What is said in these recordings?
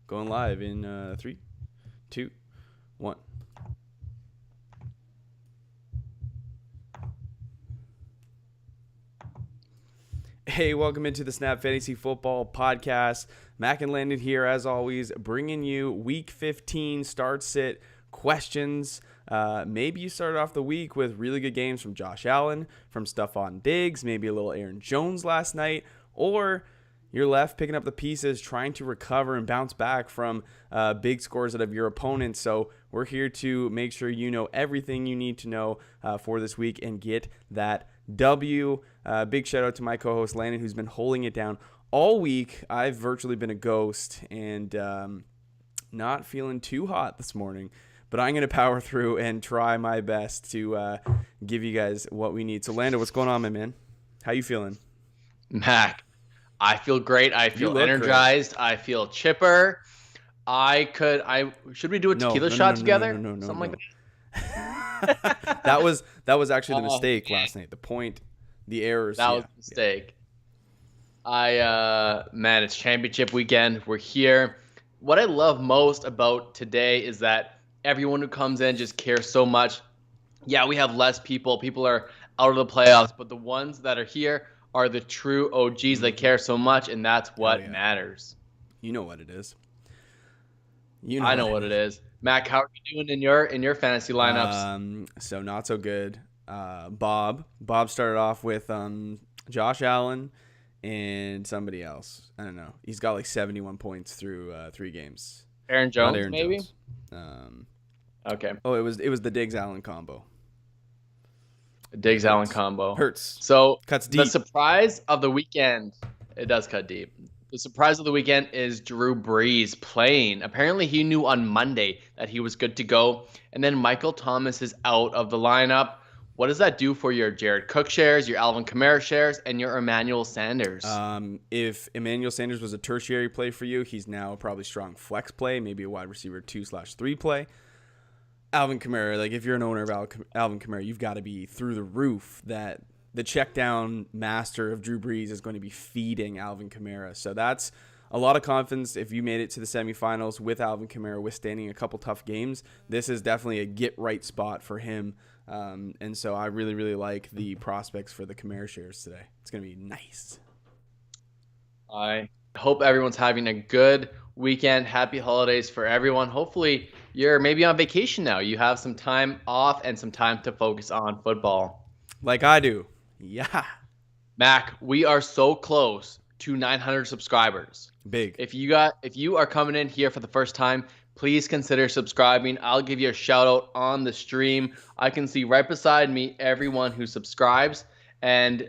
Going live in 3, 2, 1. Hey, welcome into the Snap Fantasy Football Podcast. Mac and Landon here, as always, bringing you Week 15 start-sit questions. Maybe you started off the week with really good games from Josh Allen, from Stefon Diggs, maybe a little Aaron Jones last night, or you're left picking up the pieces, trying to recover and bounce back from big scores out of your opponents. So we're here to make sure you know everything you need to know for this week and get that W. Big shout out to my co-host Landon, who's been holding it down all week. I've virtually been a ghost and not feeling too hot this morning, but I'm going to power through and try my best to give you guys what we need. So Landon, what's going on, my man? How you feeling? Mac, I feel great. I feel energized. Great. I feel chipper. Should we do a tequila shot together? Something like that. that was actually the mistake last night. The errors. That was a mistake. Man, it's championship weekend. We're here. What I love most about today is that everyone who comes in just cares so much. Yeah, we have less people. People are out of the playoffs, but the ones that are here are the true OGs that care so much, and that's what matters. You know what it is. I know what it is. Mac, how are you doing in your fantasy lineups? So not so good. Bob started off with Josh Allen and somebody else. I don't know. He's got like 71 points through 3 games. Aaron Jones, maybe. Okay. Oh, it was the Diggs Allen combo. Diggs Allen combo hurts. So cuts deep. The surprise of the weekend. It does cut deep. The surprise of the weekend is Drew Brees playing. Apparently, he knew on Monday that he was good to go, and then Michael Thomas is out of the lineup. What does that do for your Jared Cook shares, your Alvin Kamara shares, and your Emmanuel Sanders? If Emmanuel Sanders was a tertiary play for you, he's now probably strong flex play, maybe a wide receiver 2/3 play. Alvin Kamara, like if you're an owner of Alvin Kamara, you've got to be through the roof that the check down master of Drew Brees is going to be feeding Alvin Kamara. So that's a lot of confidence. If you made it to the semifinals with Alvin Kamara withstanding a couple tough games, this is definitely a get right spot for him. And so I really, really like the prospects for the Kamara shares today. It's going to be nice. I hope everyone's having a good weekend. Happy holidays for everyone. Hopefully you're maybe on vacation now. You have some time off and some time to focus on football. Like I do. Yeah. Mac, we are so close to 900 subscribers. Big. If you are coming in here for the first time, please consider subscribing. I'll give you a shout out on the stream. I can see right beside me everyone who subscribes, and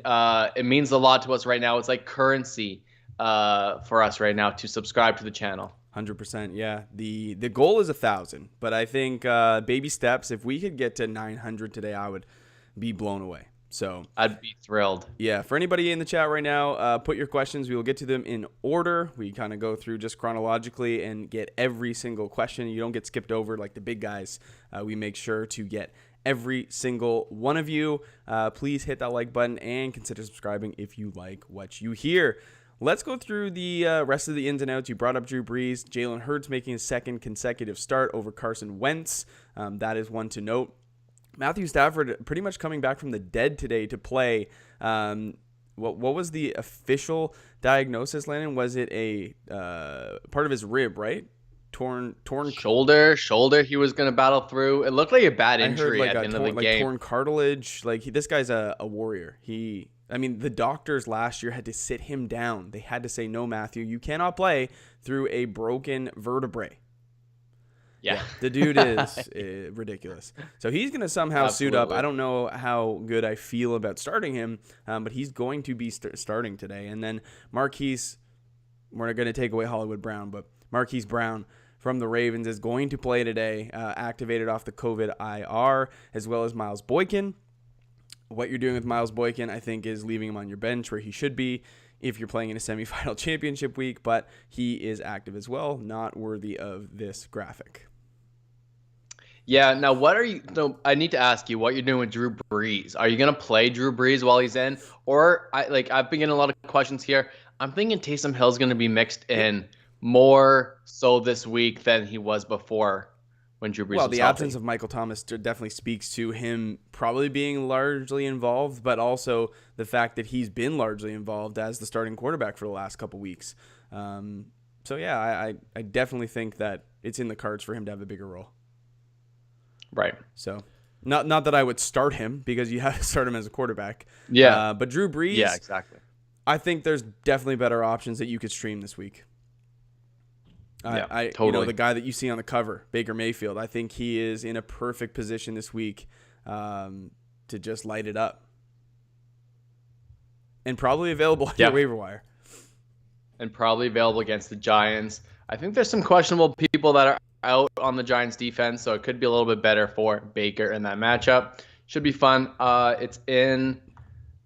it means a lot to us right now. It's like currency for us right now to subscribe to the channel. 100%. Yeah. The goal is 1,000, but I think baby steps. If we could get to 900 today, I would be blown away. So I'd be thrilled. Yeah. For anybody in the chat right now, put your questions. We will get to them in order. We kind of go through just chronologically and get every single question. You don't get skipped over like the big guys. We make sure to get every single one of you. Please hit that like button and consider subscribing if you like what you hear. Let's go through the rest of the ins and outs. You brought up Drew Brees. Jalen Hurts making his second consecutive start over Carson Wentz. That is one to note. Matthew Stafford pretty much coming back from the dead today to play. What was the official diagnosis, Landon? Was it a part of his rib, right? Torn shoulder. He was going to battle through. It looked like a bad injury at the end of the game. Torn cartilage. This guy's a warrior. The doctors last year had to sit him down. They had to say, no, Matthew, you cannot play through a broken vertebrae. Yeah. The dude is ridiculous. So he's going to somehow suit up. I don't know how good I feel about starting him, but he's going to be starting today. And then Marquise, we're going to take away Hollywood Brown, but Marquise Brown from the Ravens is going to play today, activated off the COVID IR, as well as Miles Boykin. What you're doing with Miles Boykin, I think, is leaving him on your bench where he should be if you're playing in a semifinal championship week, but he is active as well, not worthy of this graphic. Yeah, now I need to ask you what you're doing with Drew Brees. Are you going to play Drew Brees while he's in? Or, I've been getting a lot of questions here. I'm thinking Taysom Hill's going to be mixed in more so this week than he was before when Drew Brees Well, was the healthy. absence of Michael Thomas definitely speaks to him probably being largely involved, but also the fact that he's been largely involved as the starting quarterback for the last couple weeks. So, yeah, I definitely think that it's in the cards for him to have a bigger role. Right. So, not that I would start him because you have to start him as a quarterback. Yeah. But Drew Brees, Yeah, exactly. I think there's definitely better options that you could stream this week. Yeah, You know, totally. the guy that you see on the cover, Baker Mayfield, I think he is in a perfect position this week to just light it up. And probably available on your waiver wire. And probably available against the Giants. I think there's some questionable people that are out on the Giants defense, so it could be a little bit better for Baker in that matchup. Should be fun. It's in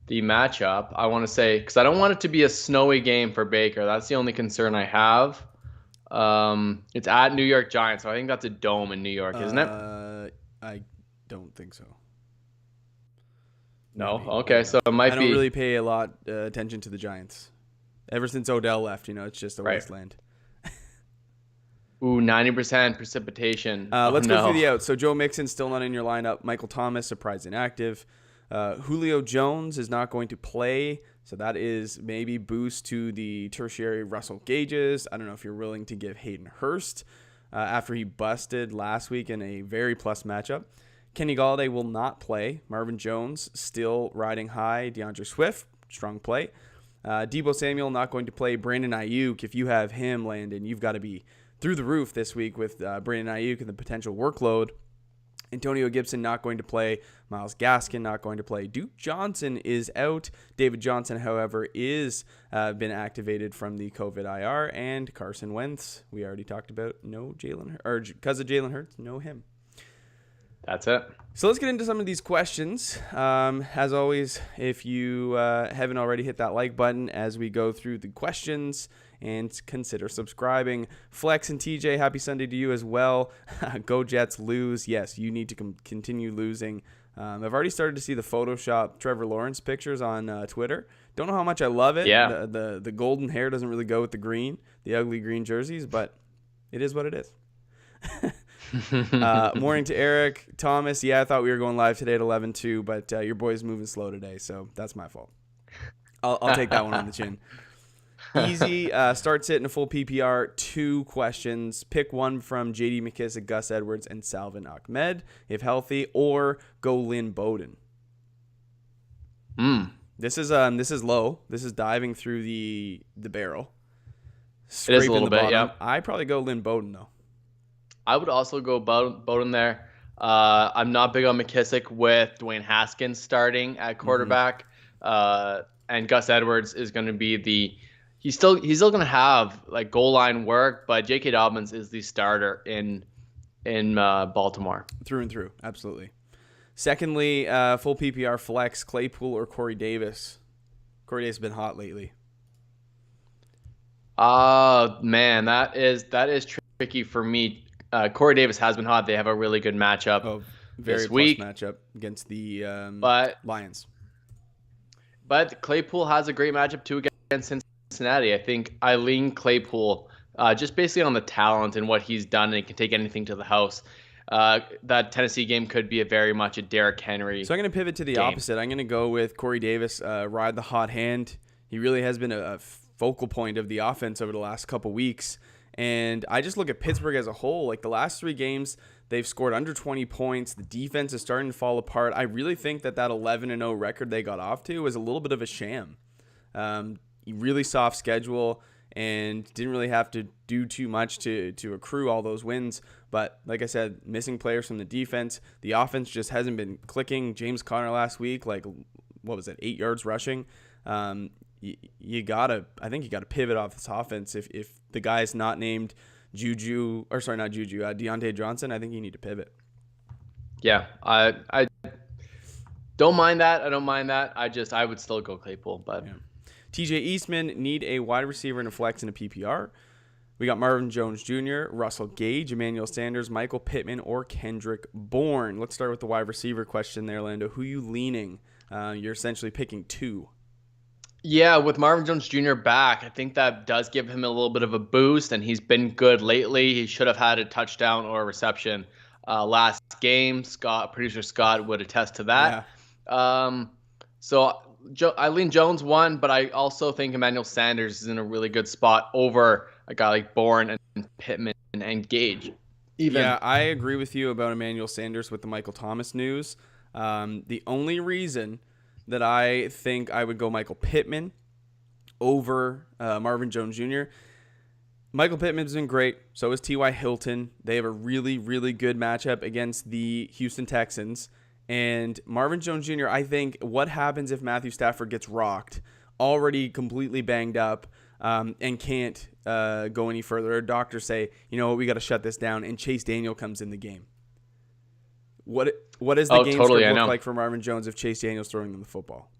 the matchup, I want to say, because I don't want it to be a snowy game for Baker. That's the only concern I have. It's at New York Giants, so I think that's a dome in New York, isn't it? I don't think so. No? Maybe. Okay, so it might be. I don't really pay a lot attention to the Giants. Ever since Odell left, it's just a wasteland. Ooh, 90% precipitation. Let's go through the outs. So Joe Mixon still not in your lineup. Michael Thomas, surprised inactive. Julio Jones is not going to play, so that is maybe boost to the tertiary Russell Gages. I don't know if you're willing to give Hayden Hurst after he busted last week in a very plus matchup. Kenny Golladay will not play. Marvin Jones still riding high. DeAndre Swift, strong play. Deebo Samuel not going to play. Brandon Ayuk, if you have him, Landon, you've got to be through the roof this week with Brandon Ayuk and the potential workload. Antonio Gibson not going to play. Myles Gaskin not going to play. Duke Johnson is out. David Johnson, however, is been activated from the COVID IR. And Carson Wentz, we already talked about. No Jalen, or because of Jalen Hurts, no him. That's it. So let's get into some of these questions. As always, if you haven't already, hit that like button as we go through the questions and consider subscribing. Flex and TJ, happy Sunday to you as well. Go Jets, lose. Yes, you need to continue losing. I've already started to see the Photoshop Trevor Lawrence pictures on Twitter. Don't know how much I love it. Yeah. The golden hair doesn't really go with the green, the ugly green jerseys, but it is what it is. Morning to Eric Thomas. Yeah, I thought we were going live today at 11 too, but your boy's moving slow today, so that's my fault. I'll take that one on the chin. Easy starts it in a full PPR. 2 questions. Pick one from J.D. McKissic, Gus Edwards, and Salvin Ahmed if healthy, or go Lynn Bowden. This is low. This is diving through the barrel. It is a little bit. Yeah. I probably go Lynn Bowden though. I would also go Bowden there. I'm not big on McKissic with Dwayne Haskins starting at quarterback. And Gus Edwards is going to be he's still going to have like goal line work, but J.K. Dobbins is the starter in Baltimore. Through and through. Absolutely. Secondly, full PPR flex, Claypool or Corey Davis. Corey Davis has been hot lately. Man, that is tricky for me. Corey Davis has been hot. They have a really good matchup very this week. Matchup against the Lions. But Claypool has a great matchup too against Cincinnati. I think I lean Claypool just basically on the talent and what he's done, and he can take anything to the house. That Tennessee game could be very much a Derrick Henry. So I'm going to pivot to the opposite. I'm going to go with Corey Davis, ride the hot hand. He really has been a focal point of the offense over the last couple weeks. And I just look at Pittsburgh as a whole. Like the last 3 games, they've scored under 20 points. The defense is starting to fall apart. I really think that 11-0 record they got off to was a little bit of a sham. Really soft schedule and didn't really have to do too much to accrue all those wins. But like I said, missing players from the defense. The offense just hasn't been clicking. James Conner last week, 8 yards rushing. I think you gotta pivot off this offense. If the guy's not named Deontay Johnson, I think you need to pivot. Yeah, I don't mind that. I would still go Claypool, but yeah. TJ Eastman need a wide receiver and a flex in a PPR. We got Marvin Jones Jr., Russell Gage, Emmanuel Sanders, Michael Pittman, or Kendrick Bourne. Let's start with the wide receiver question there, Lando. Who you leaning? You're essentially picking 2. Yeah, with Marvin Jones Jr. back, I think that does give him a little bit of a boost, and he's been good lately. He should have had a touchdown or a reception last game. Producer Scott would attest to Yeah. that. Um, so Eileen Jones won, but I also think Emmanuel Sanders is in a really good spot over a guy like Bourne and Pittman and Gage. Even. Yeah, I agree with you about Emmanuel Sanders with the Michael Thomas news. The only reason that I think I would go Michael Pittman over Marvin Jones Jr. Michael Pittman's been great. So is T.Y. Hilton. They have a really, really good matchup against the Houston Texans. And Marvin Jones Jr., I think, what happens if Matthew Stafford gets rocked, already completely banged up, and can't go any further? Or doctors say, you know what, we got to shut this down, and Chase Daniel comes in the game. What does the game Totally, script look like for Marvin Jones if Chase Daniel's throwing them the football?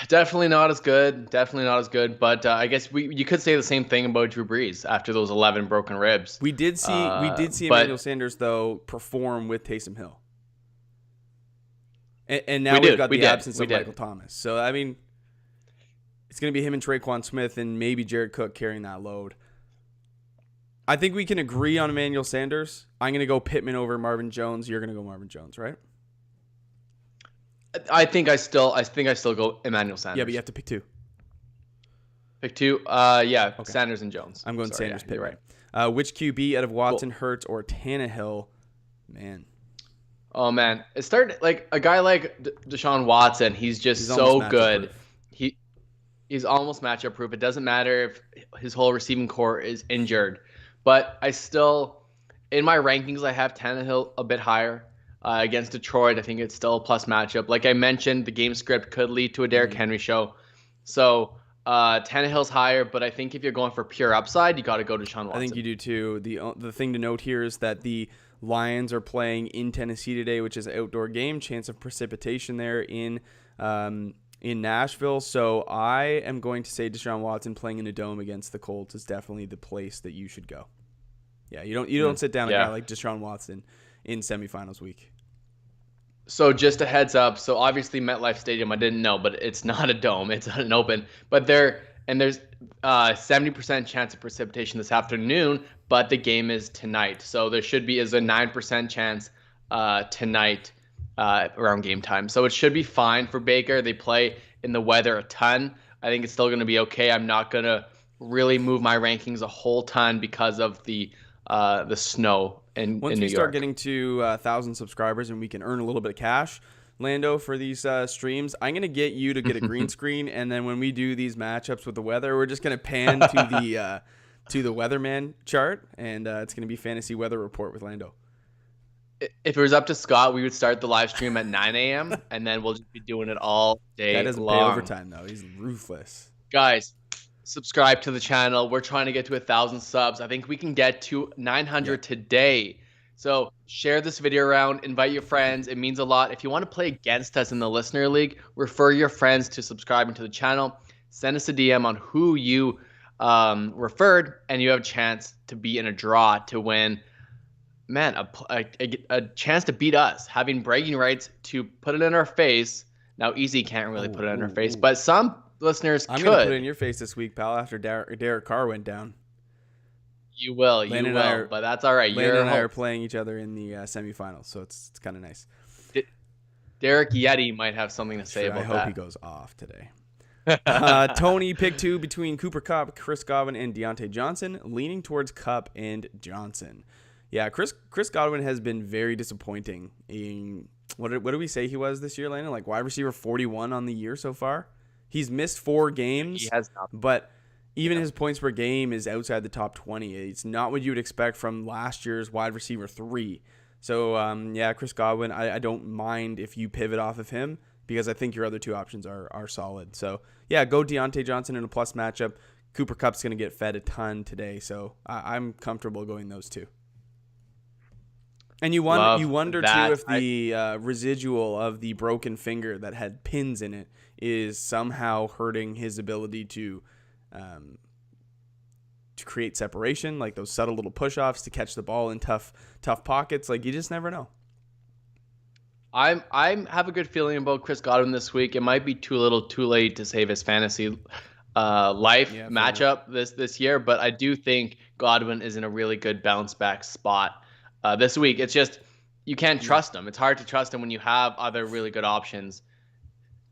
Definitely not as good. Definitely not as good. But I guess you could say the same thing about Drew Brees after those 11 broken ribs. We did see Emmanuel Sanders though perform with Taysom Hill, and now we've got the absence of Michael Thomas. So I mean, it's going to be him and Traquan Smith and maybe Jared Cook carrying that load. I think we can agree on Emmanuel Sanders. I'm going to go Pittman over Marvin Jones. You're going to go Marvin Jones, right? I think I still go Emmanuel Sanders. Yeah, but you have to pick two. Pick two. Yeah, okay. Sanders and Jones. I'm going Sanders. Yeah, Pittman. Right. Which QB out of Watson, Hurts, or Tannehill? Man. Oh man, it started like a guy like Deshaun Watson. He's so good. He's almost matchup proof. It doesn't matter if his whole receiving core is injured, but I still, in my rankings, I have Tannehill a bit higher. Against Detroit, I think it's still a plus matchup. Like I mentioned, the game script could lead to a Derrick Henry show. So Tannehill's higher, but I think if you're going for pure upside, you got to go to Deshaun Watson. I think you do too. The thing to note here is that the Lions are playing in Tennessee today, which is an outdoor game. Chance of precipitation there in Nashville. So I am going to say Deshaun Watson playing in a dome against the Colts is definitely the place that you should go. Yeah, you don't sit down a guy like Deshaun Watson in semifinals week. So just a heads up. So obviously MetLife Stadium, I didn't know, but it's not a dome. It's an open. But there's 70% chance of precipitation this afternoon, but the game is tonight. So there should be a 9% chance tonight around game time. So it should be fine for Baker. They play in the weather a ton. I think it's still going to be okay. I'm not going to really move my rankings a whole ton because of the snow in Once New we York. start getting to 1,000 subscribers and we can earn a little bit of cash, Lando, for these streams, I'm going to get you to get a green screen, and then when we do these matchups with the weather, we're just going to pan to the weatherman chart, and it's going to be fantasy weather report with Lando. If it was up to Scott, we would start the live stream at 9 a.m. and then we'll just be doing it all day long. That doesn't pay overtime, though. He's ruthless. Guys, subscribe to the channel. We're trying to get to 1,000 subs. I think we can get to 900 today. So share this video around, invite your friends. It means a lot. If you want to play against us in the Listener League, refer your friends to subscribing to the channel. Send us a DM on who you referred, and you have a chance to be in a draw to win, man, a chance to beat us, having bragging rights to put it in our face. Now, Easy can't really put it in our face, but some listeners I'm could. going to put it in your face this week, pal, after Derek Carr went down. You will, but that's all right. Landon and I are playing each other in the semifinals, so it's kind of nice. Derek Yeti might have something to say about that. I hope he goes off today. Tony, pick two between Cooper Kupp, Chris Godwin, and Deontay Johnson, leaning towards Kupp and Johnson. Yeah, Chris Godwin has been very disappointing. What did we say he was this year, Landon? Like wide receiver 41 on the year so far. He's missed 4 games. He has not. But even his points per game is outside the top 20. It's not what you would expect from last year's wide receiver 3. So, Chris Godwin, I don't mind if you pivot off of him because I think your other 2 options are solid. So, yeah, go Deontay Johnson in a plus matchup. Cooper Kupp's going to get fed a ton today, so I'm comfortable going those 2. And you wonder too if the residual of the broken finger that had pins in it is somehow hurting his ability to create separation, like those subtle little push-offs to catch the ball in tough pockets. Like you just never know. I'm have a good feeling about Chris Godwin this week. It might be too little, too late to save his fantasy life Yeah, fair enough. matchup this year, but I do think Godwin is in a really good bounce back spot this week. It's just you can't trust him. It's hard to trust him when you have other really good options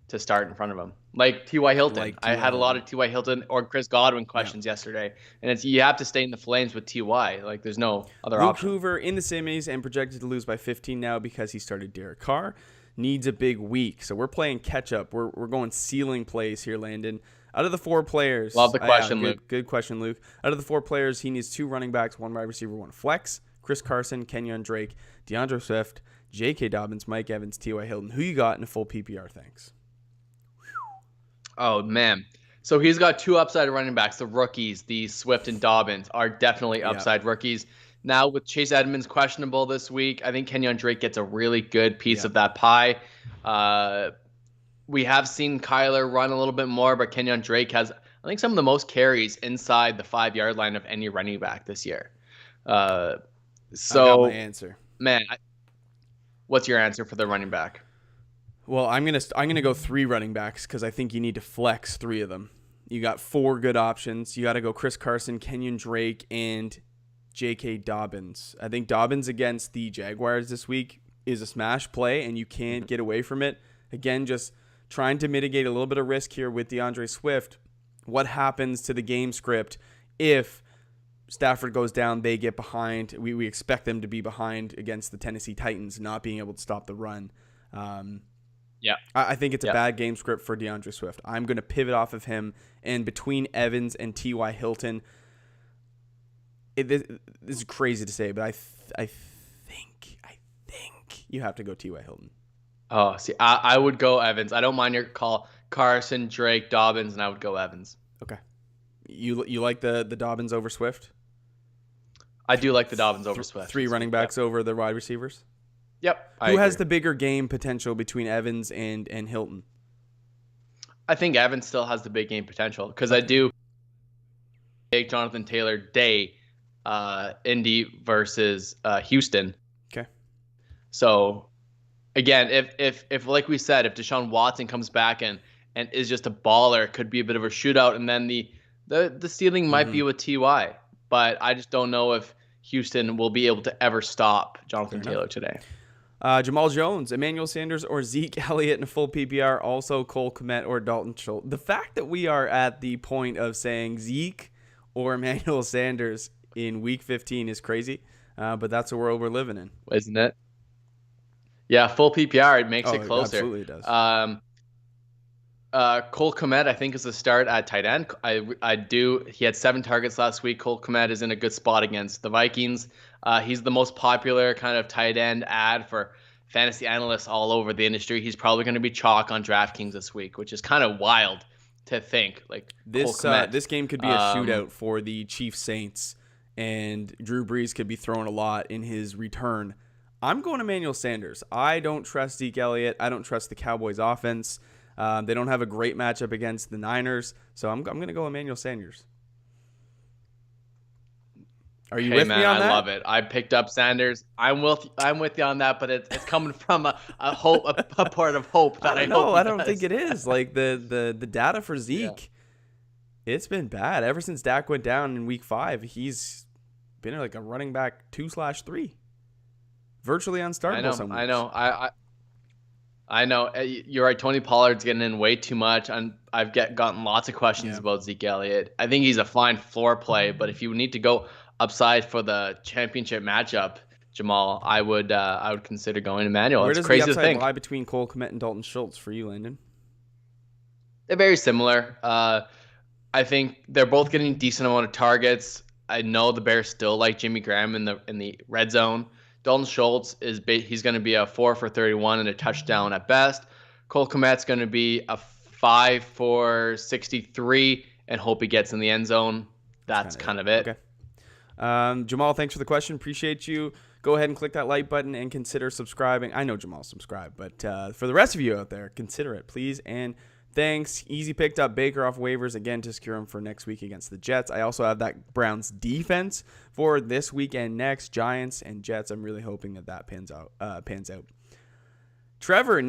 to start in front of him, like T.Y. Hilton. I had a lot of T.Y. Hilton or Chris Godwin questions yesterday, and it's you have to stay in the flames with T.Y. Like there's no other Luke option. Hoover in the semis and projected to lose by 15 now because he started Derek Carr. Needs a big week. So we're playing catch up. We're going ceiling plays here, Landon. Out of the 4 players. Love the question, Luke. Good question, Luke. Out of the 4 players, he needs 2 running backs, 1 wide receiver, 1 flex. Chris Carson, Kenyon Drake, DeAndre Swift, J.K. Dobbins, Mike Evans, T.Y. Hilton. Who you got in a full PPR? Thanks. Oh, man. So he's got 2 upside running backs. The rookies, the Swift and Dobbins, are definitely upside rookies. Now, with Chase Edmonds questionable this week, I think Kenyon Drake gets a really good piece of that pie. We have seen Kyler run a little bit more, but Kenyon Drake has, I think, some of the most carries inside the 5-yard line of any running back this year. I got my answer. Man, what's your answer for the running back? Well, I'm gonna go 3 running backs because I think you need to flex 3 of them. You got 4 good options. You got to go Chris Carson, Kenyon Drake, and J.K. Dobbins. I think Dobbins against the Jaguars this week is a smash play, and you can't get away from it. Again, just trying to mitigate a little bit of risk here with DeAndre Swift. What happens to the game script if Stafford goes down, they get behind? We expect them to be behind against the Tennessee Titans, not being able to stop the run. I think it's a bad game script for DeAndre Swift. I'm going to pivot off of him, and between Evans and T.Y. Hilton, this is crazy to say, but I think you have to go T.Y. Hilton. Oh, see, I would go Evans. I don't mind your call. Carson, Drake, Dobbins, and I would go Evans. Okay. You like the Dobbins over Swift? I do like the Dobbins over Swift. 3 running backs over the wide receivers? Yep. Who has the bigger game potential between Evans and Hilton? I think Evans still has the big game potential because I do take Jonathan Taylor Day, Indy versus Houston. Okay. So again, if like we said, if Deshaun Watson comes back and is just a baller, it could be a bit of a shootout, and then the ceiling might be with Ty. But I just don't know if Houston will be able to ever stop Jonathan Taylor today. Jamal Jones, Emmanuel Sanders, or Zeke Elliott in a full PPR. Also Cole Kmet or Dalton Schultz. The fact that we are at the point of saying Zeke or Emmanuel Sanders in Week 15 is crazy, but that's the world we're living in, isn't it? Yeah, full PPR, it makes it closer. Absolutely does. Cole Kmet, I think, is a start at tight end. He had 7 targets last week. Cole Kmet is in a good spot against the Vikings. He's the most popular kind of tight end ad for fantasy analysts all over the industry. He's probably going to be chalk on DraftKings this week, which is kind of wild to think. Like this game could be a shootout for the Chiefs Saints, and Drew Brees could be throwing a lot in his return. I'm going Emmanuel Sanders. I don't trust Zeke Elliott. I don't trust the Cowboys offense. They don't have a great matchup against the Niners, so I'm going to go Emmanuel Sanders. Are you with me on that? I love it. I picked up Sanders. I'm with you on that, but it's coming from a hope, a part of hope that I know. I don't think it is. Like the data for Zeke, it's been bad ever since Dak went down in Week 5. He's been like a running back 2/3, virtually unstartable. I know. I know. You're right. Tony Pollard's getting in way too much. And I've gotten lots of questions about Zeke Elliott. I think he's a fine floor play, but if you need to go upside for the championship matchup, Jamal, I would consider going Emmanuel. Where it's does crazy the upside to think. lie between Cole Kmet and Dalton Schultz for you, Landon? They're very similar. I think they're both getting a decent amount of targets. I know the Bears still like Jimmy Graham in the red zone. Dalton Schultz he's going to be a 4 for 31 and a touchdown at best. Cole Kmet's going to be a 5 for 63 and hope he gets in the end zone. That's kind of it. Okay. Jamal, thanks for the question. Appreciate you. Go ahead and click that like button and consider subscribing. I know Jamal subscribed, but for the rest of you out there, consider it, please. And thanks. Easy picked up Baker off waivers again to secure him for next week against the Jets. I also have that Browns defense for this weekend next. Giants and Jets. I'm really hoping that pans out. Trevor,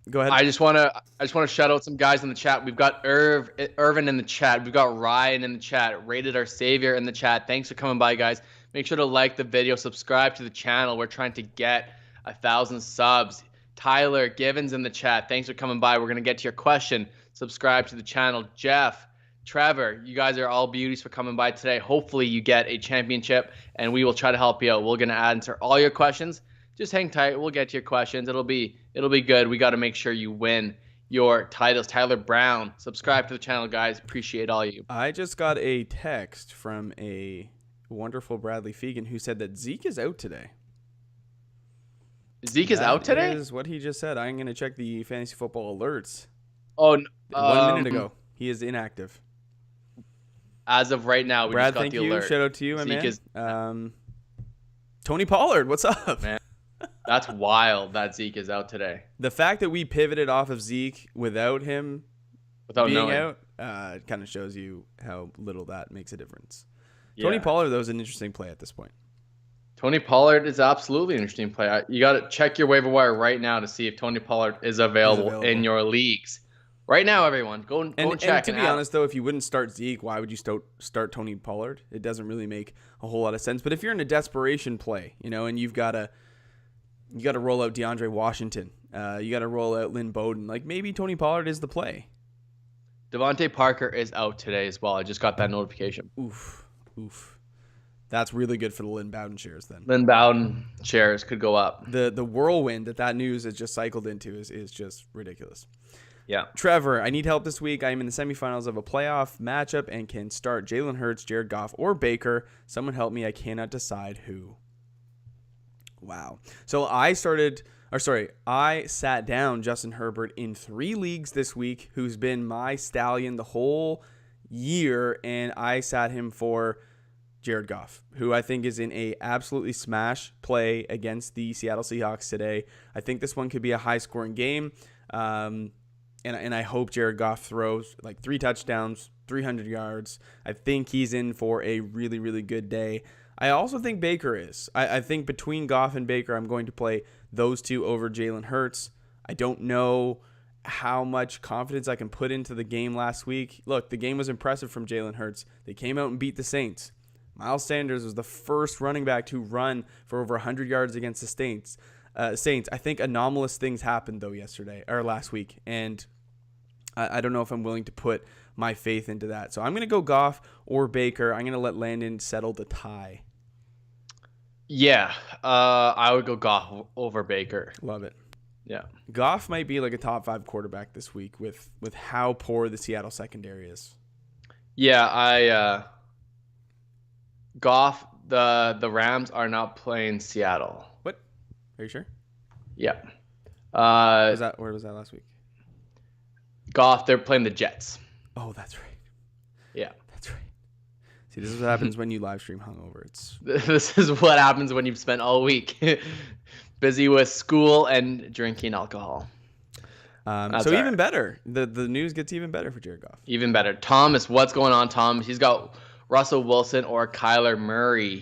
go ahead. I just want to shout out some guys in the chat. We've got Irvin in the chat. We've got Ryan in the chat. Rated Our Savior in the chat. Thanks for coming by, guys. Make sure to like the video, subscribe to the channel. We're trying to get 1,000 subs. Tyler Givens in the chat. Thanks for coming by. We're gonna get to your question. Subscribe to the channel. Jeff, Trevor, you guys are all beauties for coming by today. Hopefully you get a championship, and we will try to help you out. We're gonna answer all your questions. Just hang tight. We'll get to your questions. It'll be good. We got to make sure you win your titles. Tyler Brown, subscribe to the channel, guys. Appreciate all you. I just got a text from a wonderful Bradley Fegan who said that Zeke is out today. Zeke is out today? That is what he just said. I'm going to check the fantasy football alerts. Oh, 1 minute ago. He is inactive. As of right now, we Brad, just got thank the you. alert. Shout out to you, my Zeke man. Tony Pollard, what's up? Man, that's wild that Zeke is out today. The fact that we pivoted off of Zeke without him being out kind of shows you how little that makes a difference. Yeah. Tony Pollard, though, is an interesting play at this point. Tony Pollard is absolutely an interesting play. You got to check your waiver wire right now to see if Tony Pollard is available in your leagues. Right now, everyone, go and check. And to be honest, though, if you wouldn't start Zeke, why would you start Tony Pollard? It doesn't really make a whole lot of sense. But if you're in a desperation play, and you've got to roll out DeAndre Washington, you got to roll out Lynn Bowden, like maybe Tony Pollard is the play. Devontae Parker is out today as well. I just got that notification. Oof. That's really good for the Lynn Bowden shares then. Lynn Bowden shares could go up. The whirlwind that news has just cycled into is just ridiculous. Yeah. Trevor, I need help this week. I am in the semifinals of a playoff matchup and can start Jalen Hurts, Jared Goff, or Baker. Someone help me. I cannot decide who. Wow. So I sat down Justin Herbert in 3 leagues this week, who's been my stallion the whole year, and I sat him for Jared Goff, who I think is in a absolutely smash play against the Seattle Seahawks today. I think this one could be a high-scoring game. And I hope Jared Goff throws like 3 touchdowns, 300 yards. I think he's in for a really, really good day. I also think Baker is. I think between Goff and Baker, I'm going to play those 2 over Jalen Hurts. I don't know how much confidence I can put into the game last week. Look, the game was impressive from Jalen Hurts. They came out and beat the Saints. Miles Sanders was the first running back to run for over 100 yards against the Saints. I think anomalous things happened, though, last week, and I don't know if I'm willing to put my faith into that. So I'm going to go Goff or Baker. I'm going to let Landon settle the tie. Yeah, I would go Goff over Baker. Love it. Yeah. Goff might be like a top 5 quarterback this week with how poor the Seattle secondary is. Yeah, Goff, the Rams are not playing Seattle. What? Are you sure? Yeah. Where was that last week? Goff, they're playing the Jets. Oh, that's right. Yeah. That's right. See, this is what happens when you live stream hungover. This is what happens when you've spent all week busy with school and drinking alcohol. Even better. The news gets even better for Jared Goff. Even better. Thomas, what's going on, Thomas? He's got Russell Wilson or Kyler Murray.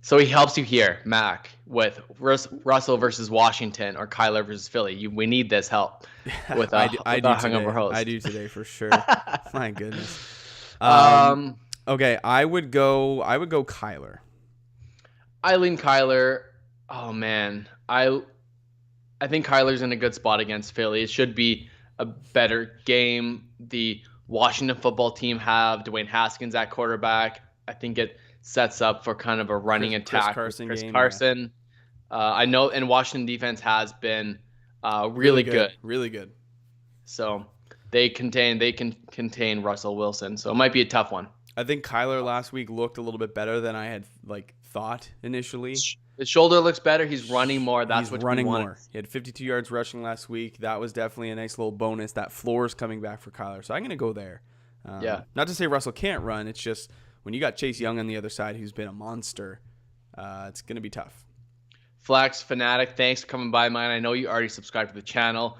So he helps you here, Mac, with Russell versus Washington or Kyler versus Philly. We need this help with a hungover host. I do today for sure. My goodness. Okay, I would go Kyler. I lean Kyler. Oh man, I think Kyler's in a good spot against Philly. It should be a better game. The Washington football team have Dwayne Haskins at quarterback. I think it sets up for kind of a running attack with Chris Carson. Yeah. I know, and Washington defense has been really good. Really good. So they can contain Russell Wilson. So it might be a tough one. I think Kyler last week looked a little bit better than I had thought initially. His shoulder looks better. He's running more. He's running more. He had 52 yards rushing last week. That was definitely a nice little bonus. That floor is coming back for Kyler. So I'm going to go there. Yeah. Not to say Russell can't run. It's just when you got Chase Young on the other side, who's been a monster, it's going to be tough. Flex Fanatic, thanks for coming by, man. I know you already subscribed to the channel.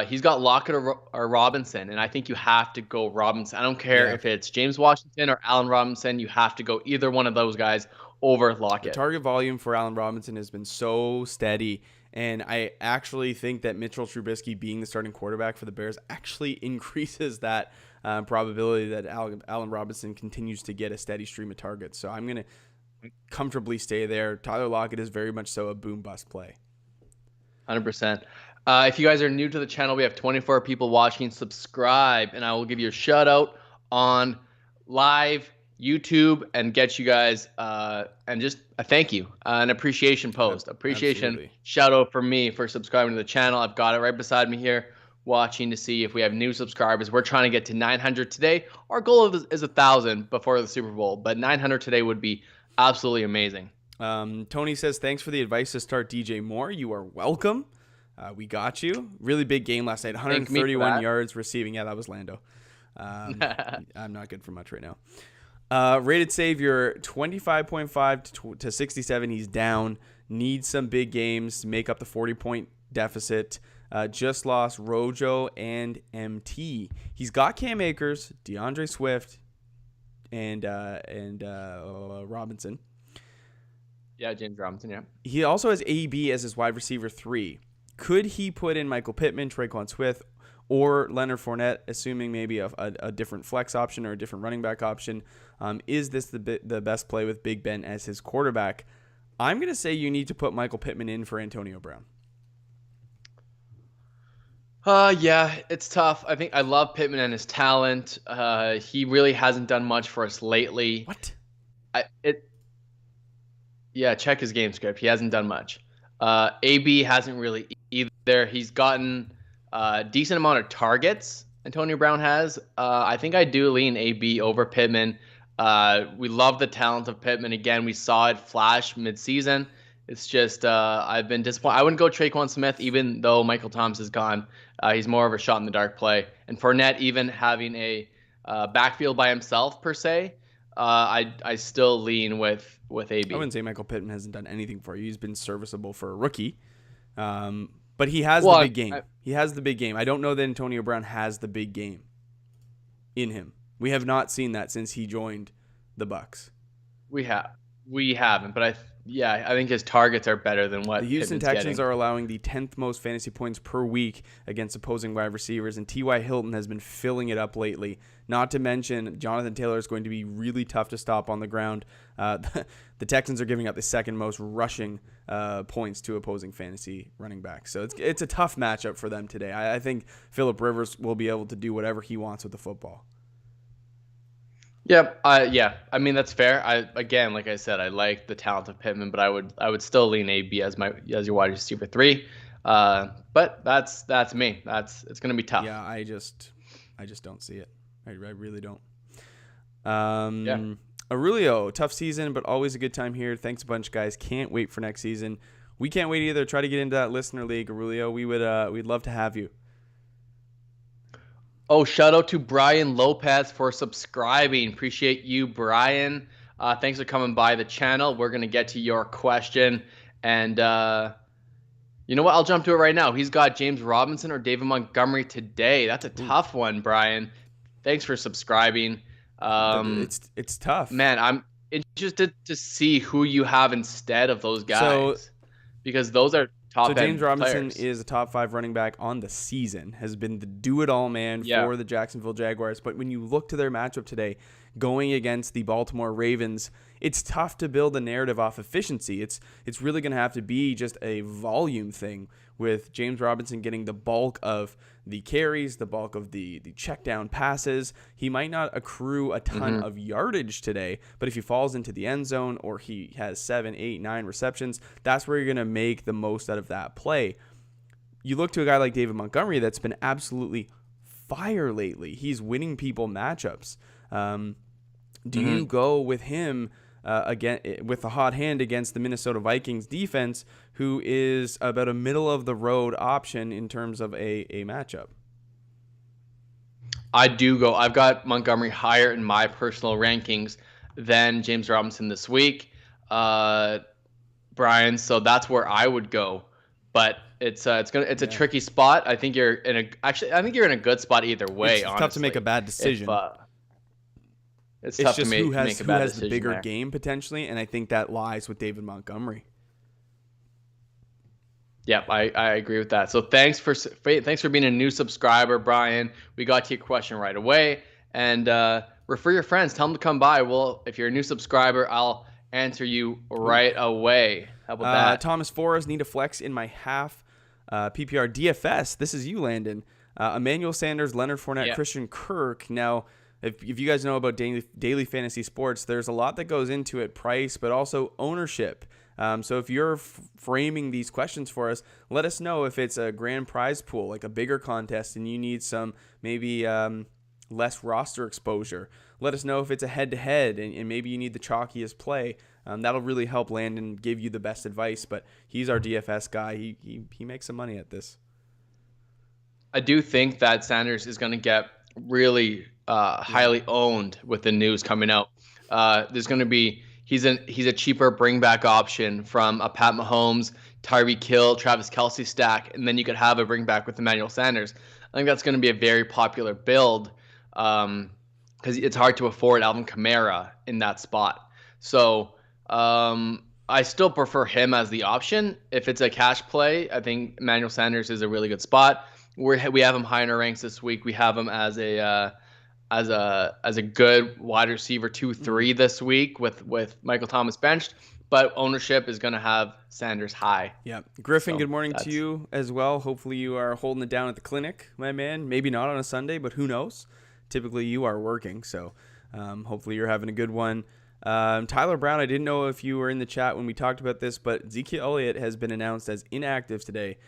He's got Lockett or Robinson, and I think you have to go Robinson. I don't care if it's James Washington or Allen Robinson. You have to go either one of those guys over Lockett. The target volume for Allen Robinson has been so steady, And I actually think that Mitchell Trubisky being the starting quarterback for the Bears actually increases that probability that Allen Robinson continues to get a steady stream of targets. So I'm going to comfortably stay there. Tyler Lockett is very much so a boom-bust play. 100%. If you guys are new to the channel, we have 24 people watching. Subscribe, and I will give you a shout out on live YouTube and get you guys and just a thank you, an appreciation post, appreciation Absolutely. shout out from me for subscribing to the channel. I've got it right beside me here, watching to see if we have new subscribers. We're trying to get to 900 today. Our goal is 1,000 before the Super Bowl, but 900 today would be absolutely amazing. Tony says, thanks for the advice to start DJ Moore. You are welcome. We got you. Really big game last night. 131 yards receiving. Yeah, that was Lando. I'm not good for much right now. Rated savior 25.5 to 67. He's down. Needs some big games to make up the 40-point deficit. Just lost Rojo and MT. He's got Cam Akers, DeAndre Swift, and Robinson. Yeah, James Robinson, yeah. He also has AB as his wide receiver 3. Could he put in Michael Pittman, Traquan Smith, or Leonard Fournette, assuming maybe a different flex option or a different running back option? Is this the best play with Big Ben as his quarterback? I'm going to say you need to put Michael Pittman in for Antonio Brown. Yeah, it's tough. I think I love Pittman and his talent. He really hasn't done much for us lately. What? Yeah, check his game script. He hasn't done much. AB hasn't really either. He's gotten a decent amount of targets. Antonio Brown has. I think I do lean AB over Pittman. We love the talent of Pittman. Again, we saw it flash midseason. It's just I've been disappointed. I wouldn't go Traquan Smith, even though Michael Thomas is gone. He's more of a shot in the dark play. And Fournette, even having a backfield by himself per se, I still lean with AB. I wouldn't say Michael Pittman hasn't done anything for you. He's been serviceable for a rookie. But he has the big game. He has the big game. I don't know that Antonio Brown has the big game in him. We have not seen that since he joined the Bucs. We haven't, but I think his targets are better than what the Houston Pittman's Texans getting. are allowing the 10th most fantasy points per week against opposing wide receivers, and T.Y. Hilton has been filling it up lately. Not to mention, Jonathan Taylor is going to be really tough to stop on the ground. The Texans are giving up the second most rushing points to opposing fantasy running backs. So it's a tough matchup for them today. I think Phillip Rivers will be able to do whatever he wants with the football. Yep. Yeah. I mean, that's fair. Again, like I said, I like the talent of Pittman, but I would still lean AB as your wide receiver 3. But that's me. It's gonna be tough. Yeah. I just don't see it. I really don't. Yeah. Aurelio, tough season, but always a good time here. Thanks a bunch, guys. Can't wait for next season. We can't wait either. Try to get into that listener league, Aurelio. We'd love to have you. Oh, shout out to Brian Lopez for subscribing. Appreciate you, Brian. Thanks for coming by the channel. We're going to get to your question. And you know what? I'll jump to it right now. He's got James Robinson or David Montgomery today. That's a tough one, Brian. Thanks for subscribing. It's tough. Man, I'm interested to see who you have instead of those guys. Because those are top end James Robinson players. is a top 5 running back on the season, has been the do-it-all man for the Jacksonville Jaguars. But when you look to their matchup today, going against the Baltimore Ravens, it's tough to build a narrative off efficiency. It's really going to have to be just a volume thing, with James Robinson getting the bulk of the carries, the bulk of the check down passes. He might not accrue a ton of yardage today, but if he falls into the end zone or he has 7, 8, 9 receptions, that's where you're going to make the most out of that play. You look to a guy like David Montgomery that's been absolutely fire lately. He's winning people matchups. Do you go with him again with the hot hand against the Minnesota Vikings defense, who is about a middle of the road option in terms of a matchup? I do go. I've got Montgomery higher in my personal rankings than James Robinson this week, Brian. So that's where I would go. But it's a tricky spot. I think you're in a good spot either way. It's tough to make a bad decision. It's tough just to make a bad who has decision the bigger there. game potentially, and I think that lies with David Montgomery. Yep, I agree with that. So thanks for being a new subscriber, Brian. We got to your question right away, and refer your friends. Tell them to come by. Well, if you're a new subscriber, I'll answer you Ooh. right away. How about that? Thomas Forrest, need a flex in my half PPR DFS. This is you, Landon. Emmanuel Sanders, Leonard Fournette, Yeah. Christian Kirk. Now, if you guys know about daily fantasy sports, there's a lot that goes into it, price, but also ownership. So if you're framing these questions for us, let us know if it's a grand prize pool, like a bigger contest, and you need some maybe less roster exposure. Let us know if it's a head-to-head, and maybe you need the chalkiest play. That'll really help Landon give you the best advice, but he's our DFS guy. He makes some money at this. I do think that Sanders is going to get really highly owned with the news coming out. There's going to be he's a cheaper bring back option from a Pat Mahomes, Tyreek Hill, Travis Kelce stack, and then you could have a bring back with Emmanuel Sanders. I think that's going to be a very popular build because it's hard to afford Alvin Kamara in that spot. So I still prefer him as the option. If it's a cash play, I think Emmanuel Sanders is a really good spot. We have him high in our ranks this week. We have him as a good wide receiver 2-3 this week with Michael Thomas benched, but ownership is going to have Sanders high. Yeah, Griffin. So good morning to you as well. Hopefully you are holding it down at the clinic, my man. Maybe not on a Sunday, but who knows? Typically you are working, so hopefully you're having a good one. Tyler Brown, I didn't know if you were in the chat when we talked about this, but Ezekiel Elliott has been announced as inactive today.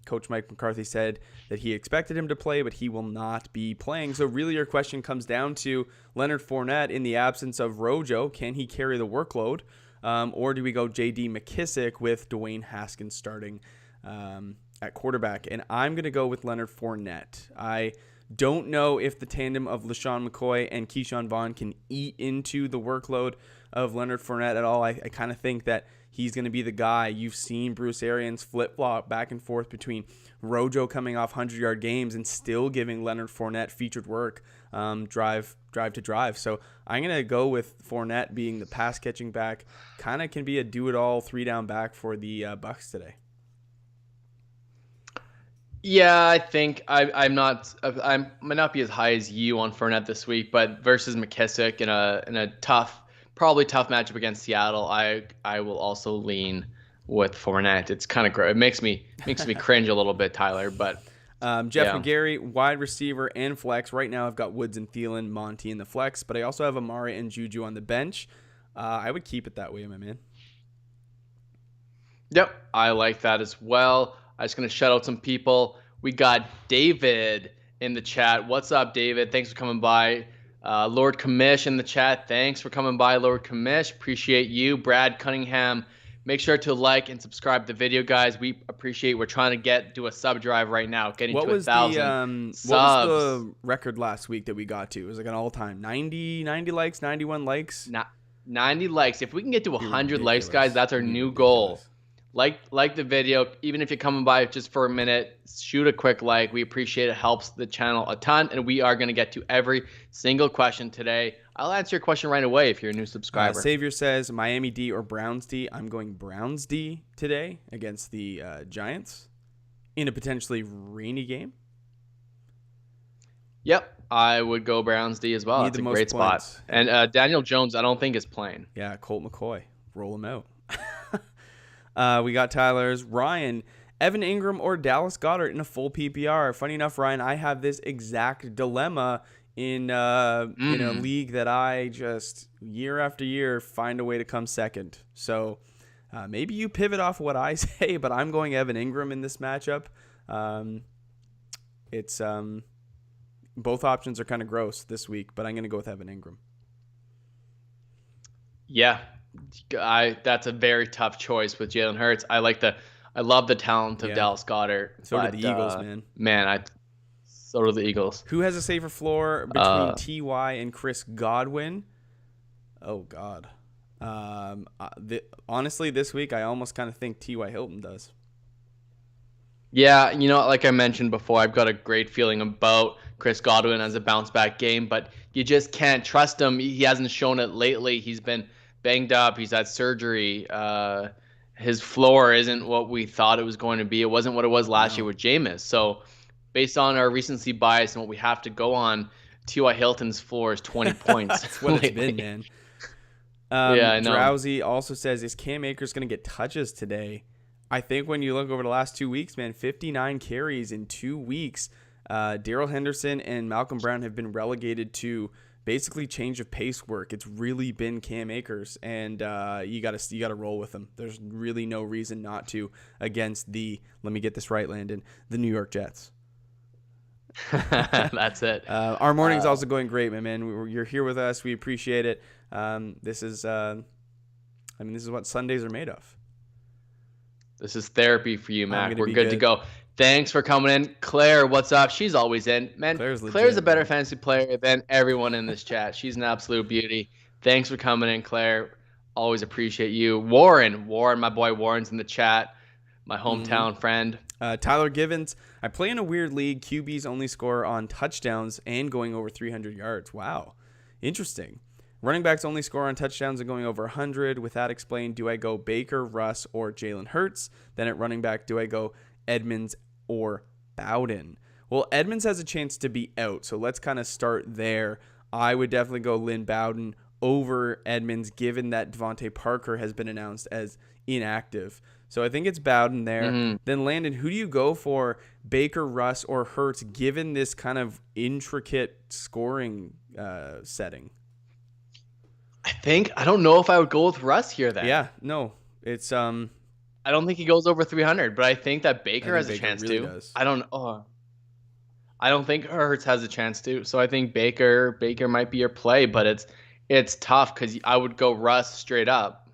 Coach Mike McCarthy said that he expected him to play, but he will not be playing. So really your question comes down to Leonard Fournette in the absence of Rojo. Can he carry the workload? Or do we go J.D. McKissick with Dwayne Haskins starting at quarterback? And I'm going to go with Leonard Fournette. I don't know if the tandem of LaShawn McCoy and Keyshawn Vaughn can eat into the workload of Leonard Fournette at all. I kind of think that he's going to be the guy. You've seen Bruce Arians flip-flop back and forth between Rojo coming off 100-yard games and still giving Leonard Fournette featured work drive to drive. So I'm going to go with Fournette being the pass-catching back. Kind of can be a do-it-all three-down back for the Bucks today. Yeah, I think I might not be as high as you on Fournette this week, but versus McKissick in a probably tough matchup against Seattle, I will also lean with Fournette. It's kind of great. It makes me cringe a little bit, Tyler. But Jeff McGarry, wide receiver and flex. Right now I've got Woods and Thielen, Monty in the flex, but I also have Amari and Juju on the bench. I would keep it that way, my man. Yep, I like that as well. I'm just going to shout out some people. We got David in the chat. What's up, David? Thanks for coming by. Lord Commish in the chat. Thanks for coming by, Lord Commish. Appreciate you. Brad Cunningham. Make sure to like and subscribe to the video, guys. We appreciate. We're trying to do a sub drive right now, getting to 1,000 subs. What was the record last week that we got to? It was like an all-time 90 likes, 91 likes. 90 likes. If we can get to 100 likes, guys, that's our new goal. Like the video, even if you're coming by just for a minute, shoot a quick like. We appreciate it. Helps the channel a ton, and we are going to get to every single question today. I'll answer your question right away if you're a new subscriber. Savior says Miami D or Browns D. I'm going Browns D today against the Giants in a potentially rainy game. Yep, I would go Browns D as well. It's a great spot. And Daniel Jones, I don't think is playing. Yeah, Colt McCoy. Roll him out. We got Tyler's Ryan, Evan Ingram or Dallas Goedert in a full PPR. Funny enough, Ryan, I have this exact dilemma in a league that I just year after year find a way to come second. So maybe you pivot off what I say, but I'm going Evan Ingram in this matchup. It's both options are kind of gross this week, but I'm going to go with Evan Ingram. Yeah. That's a very tough choice with Jalen Hurts. I love the talent of Dallas Goedert. So do the Eagles, man. So do the Eagles. Who has a safer floor between Ty and Chris Godwin? Oh God. Honestly, this week I almost kind of think T.Y. Hilton does. Yeah, like I mentioned before, I've got a great feeling about Chris Godwin as a bounce back game, but you just can't trust him. He hasn't shown it lately. He's been banged up. He's had surgery. his floor isn't what we thought it was going to be. It wasn't what it was last year with Jameis. So based on our recency bias and what we have to go on, T.Y. Hilton's floor is 20 points. That's what it's been, man. Yeah, I know. Drowsy also says, is Cam Akers going to get touches today? I think when you look over the last 2 weeks, man, 59 carries in 2 weeks. Darrell Henderson and Malcolm Brown have been relegated to basically change of pace work. It's really been Cam Akers, and you gotta roll with him. There's really no reason not to against let me get this right, Landon, the New York Jets. That's it. Our morning's also going great, my man. You're here with us. We appreciate it. This is what Sundays are made of. This is therapy for you, Mac. We're good to go. Thanks for coming in. Claire, what's up? She's always in. Man, Claire's a better fantasy player than everyone in this chat. She's an absolute beauty. Thanks for coming in, Claire. Always appreciate you. Warren, my boy Warren's in the chat. My hometown friend. Tyler Givens. I play in a weird league. QBs only score on touchdowns and going over 300 yards. Wow. Interesting. Running backs only score on touchdowns and going over 100. With that explained, do I go Baker, Russ, or Jalen Hurts? Then at running back, do I go Edmonds or Bowden? Well, Edmonds has a chance to be out, so let's kind of start there. I would definitely go Lynn Bowden over Edmonds, given that Devontae Parker has been announced as inactive. So I think it's Bowden there. Then Landon, who do you go for, Baker, Russ, or Hurts, given this kind of intricate scoring setting? I don't know if I would go with Russ here then. Yeah, no. It's I don't think he goes over 300, but I think that Baker has a chance really to. Does. I don't think Hurts has a chance to. So I think Baker might be your play, but it's tough because I would go Russ straight up,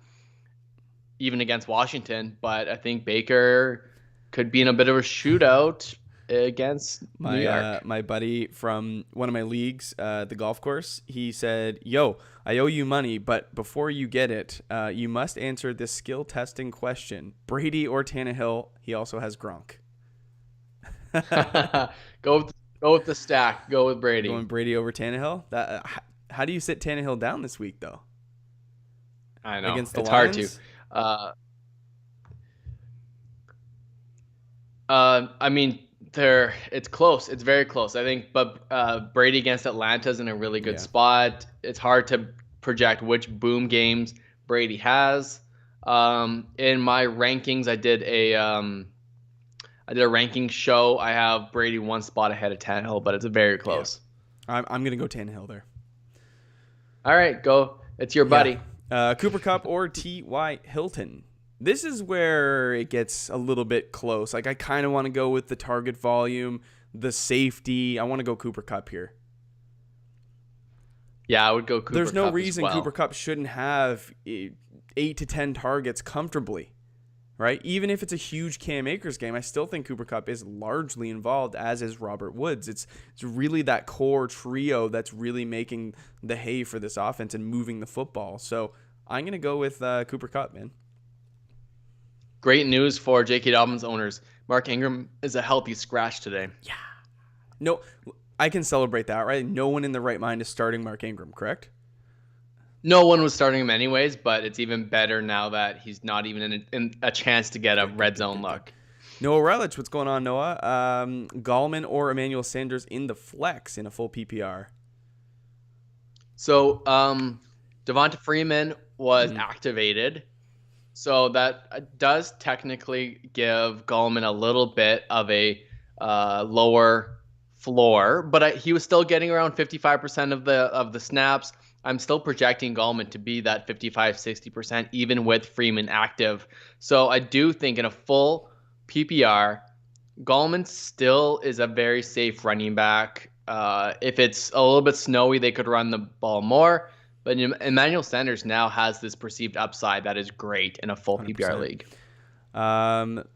even against Washington. But I think Baker could be in a bit of a shootout against New York. My buddy from one of my leagues, the golf course, he said, "Yo, I owe you money, but before you get it, you must answer this skill testing question: Brady or Tannehill?" He also has Gronk. Go with the stack. Go with Brady. Going Brady over Tannehill. How do you sit Tannehill down this week, though? I know Against the it's Lions? Hard to. I mean, it's close. It's very close, I think. But Brady against Atlanta's in a really good spot. It's hard to project which boom games Brady has. In my rankings, I did a ranking show. I have Brady one spot ahead of Tannehill, but it's very close. Yeah. I'm gonna go Tannehill there. All right, go. It's your buddy. Cooper Kupp or T.Y. Hilton. This is where it gets a little bit close. Like, I kind of want to go with the target volume, the safety. I want to go Cooper Kupp here. Yeah, I would go Cooper Kupp. There's no reason Cooper Kupp shouldn't have 8 to 10 targets comfortably, right? Even if it's a huge Cam Akers game, I still think Cooper Kupp is largely involved, as is Robert Woods. It's really that core trio that's really making the hay for this offense and moving the football. So I'm going to go with Cooper Kupp, man. Great news for J.K. Dobbins owners. Mark Ingram is a healthy scratch today. Yeah. No, I can celebrate that, right? No one in the right mind is starting Mark Ingram, correct? No one was starting him anyways, but it's even better now that he's not even in a chance to get a red zone look. Noah Relich, what's going on, Noah? Gallman or Emmanuel Sanders in the flex in a full PPR? So Devonta Freeman was activated. So that does technically give Gallman a little bit of a lower floor, but he was still getting around 55% of the snaps. I'm still projecting Gallman to be that 55-60% even with Freeman active. So I do think in a full PPR, Gallman still is a very safe running back. If it's a little bit snowy, they could run the ball more. But Emmanuel Sanders now has this perceived upside that is great in a full 100%. PPR league.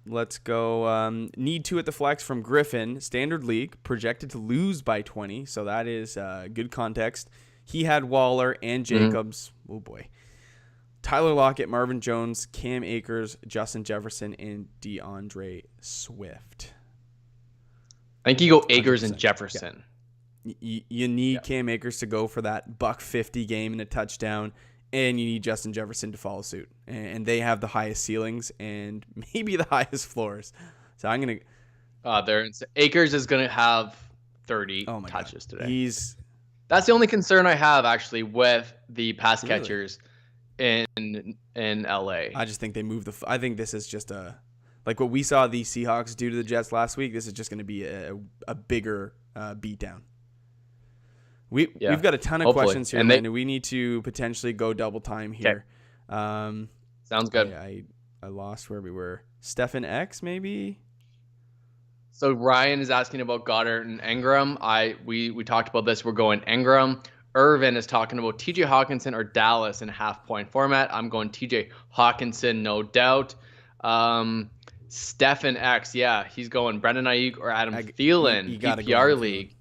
Let's go. Need to at the flex from Griffin. Standard league, projected to lose by 20. So that is good context. He had Waller and Jacobs. Oh, boy. Tyler Lockett, Marvin Jones, Cam Akers, Justin Jefferson, and DeAndre Swift. I think you go Akers and Jefferson. Yeah. You need Cam Akers to go for that $150 game and a touchdown, and you need Justin Jefferson to follow suit. And they have the highest ceilings and maybe the highest floors. So I'm going to Akers is going to have 30 touches God. today. That's the only concern I have actually with the pass Really? catchers in LA. I just think they move I think this is just like what we saw the Seahawks do to the Jets last week. This is just going to be a bigger beatdown. We've got a ton of questions here, and we need to potentially go double time here. Sounds good. I lost where we were. Stefon X, maybe? So Ryan is asking about Goddard and Ingram. We talked about this. We're going Ingram. Irvin is talking about TJ Hawkinson or Dallas in half-point format. I'm going TJ Hawkinson, no doubt. Stefon X, he's going Brendan Ayuk or Adam Thielen, PPR league.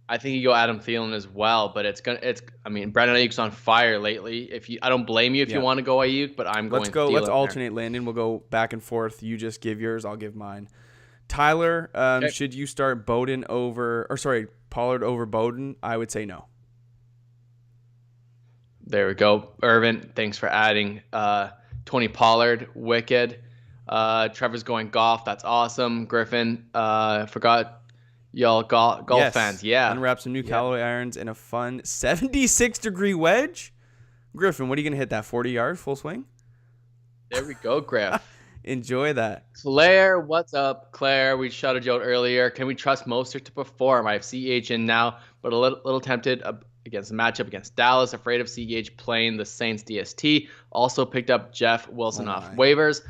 I think you go Adam Thielen as well, but Brendan Ayuk's on fire lately. I don't blame you if you want to go Ayuk, but I'm going Thielen. Let's alternate, Landon. We'll go back and forth. You just give yours, I'll give mine. Tyler, should you start Pollard over Bowden? I would say no. There we go. Irvin, thanks for adding Tony Pollard, wicked. Trevor's going Goff. That's awesome. Griffin, forgot y'all golf fans. Yeah. Unwrap some new calorie irons and a fun 76-degree wedge. Griffin, what are you going to hit that 40-yard full swing? There we go, Griff. Enjoy that. Claire, what's up? Claire, we shouted you out earlier. Can we trust Mostert to perform? I have CEH in now, but a little tempted against the matchup against Dallas. Afraid of CEH playing the Saints DST. Also picked up Jeff Wilson off waivers.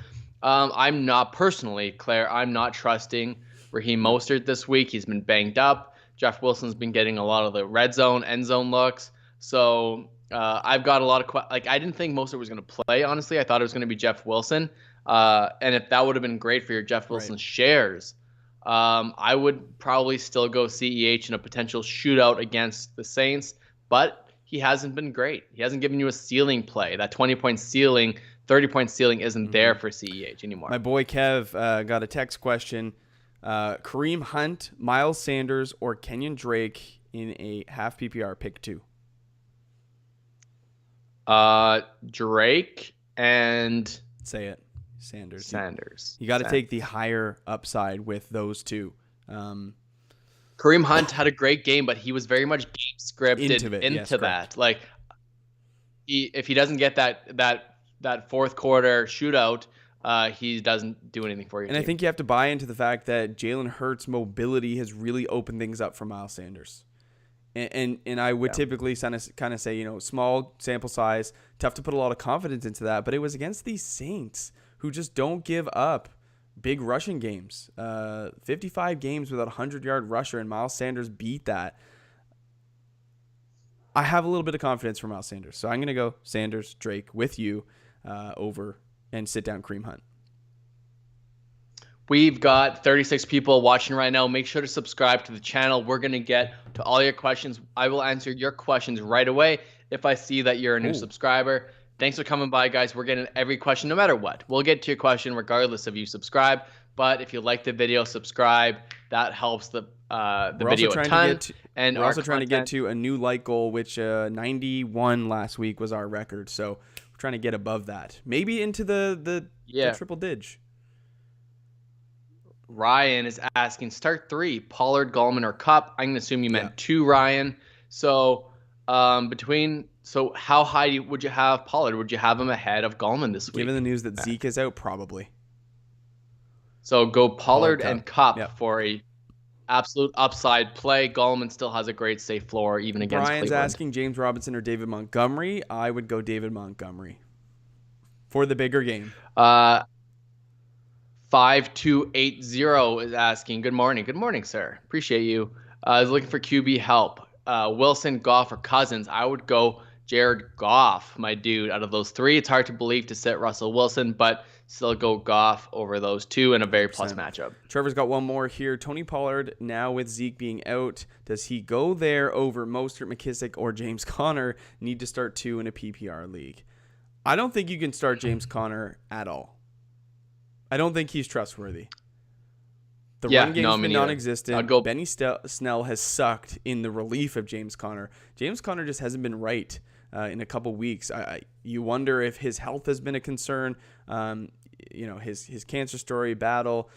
I'm not personally, Claire, I'm not trusting Raheem Mostert this week. He's been banged up. Jeff Wilson's been getting a lot of the red zone, end zone looks. So I've got a lot of I didn't think Mostert was going to play, honestly. I thought it was going to be Jeff Wilson. And if that would have been great for your Jeff Wilson shares, I would probably still go CEH in a potential shootout against the Saints. But he hasn't been great. He hasn't given you a ceiling play. That 20-point ceiling, 30-point ceiling isn't there for CEH anymore. My boy Kev got a text question. Kareem Hunt, Miles Sanders, or Kenyon Drake in a half PPR pick 2? Drake and... Say it. Sanders. You got to take the higher upside with those two. Kareem Hunt had a great game, but he was very much game scripted into that. Like, if he doesn't get that fourth quarter shootout, he doesn't do anything for you. And I think you have to buy into the fact that Jalen Hurts' mobility has really opened things up for Miles Sanders. And I would typically kind of say, small sample size, tough to put a lot of confidence into that. But it was against these Saints who just don't give up big rushing games. 55 games without a 100-yard rusher, and Miles Sanders beat that. I have a little bit of confidence for Miles Sanders. So I'm going to go Sanders, Drake with you over and sit down Kareem Hunt. We've got 36 people watching right now. Make sure to subscribe to the channel. We're going to get to all your questions. I will answer your questions right away if I see that you're a new subscriber. Thanks for coming by, guys. We're getting every question no matter what. We'll get to your question regardless of you subscribe. But if you like the video, subscribe. That helps the video a ton. We're also trying to get to a new like goal, which 91 last week was our record. So we're trying to get above that. Maybe into the triple dig. Ryan is asking, start 3, Pollard, Gallman, or Cup. I'm going to assume you meant 2, Ryan. So how high would you have Pollard? Would you have him ahead of Gallman this week? Given the news that Zeke is out, probably. So go Pollard and Cup for a absolute upside play. Gallman still has a great safe floor even against Brian's Cleveland. Asking James Robinson or David Montgomery. I would go David Montgomery for the bigger game. 5280 is asking, good morning, sir. Appreciate you. Is looking for QB help. Wilson, Goff, or Cousins. I would go Jared Goff, my dude. Out of those 3, it's hard to believe to sit Russell Wilson, but still go Goff over those 2 in a very plus matchup. Trevor's got one more here. Tony Pollard, now with Zeke being out, does he go there over Mostert, McKissick, or James Conner? Need to start 2 in a PPR league. I don't think you can start James Conner at all. I don't think he's trustworthy. The run game's been non-existent. Benny Snell has sucked in the relief of James Conner. James Conner just hasn't been right. in a couple weeks. You wonder if his health has been a concern. His cancer story battle,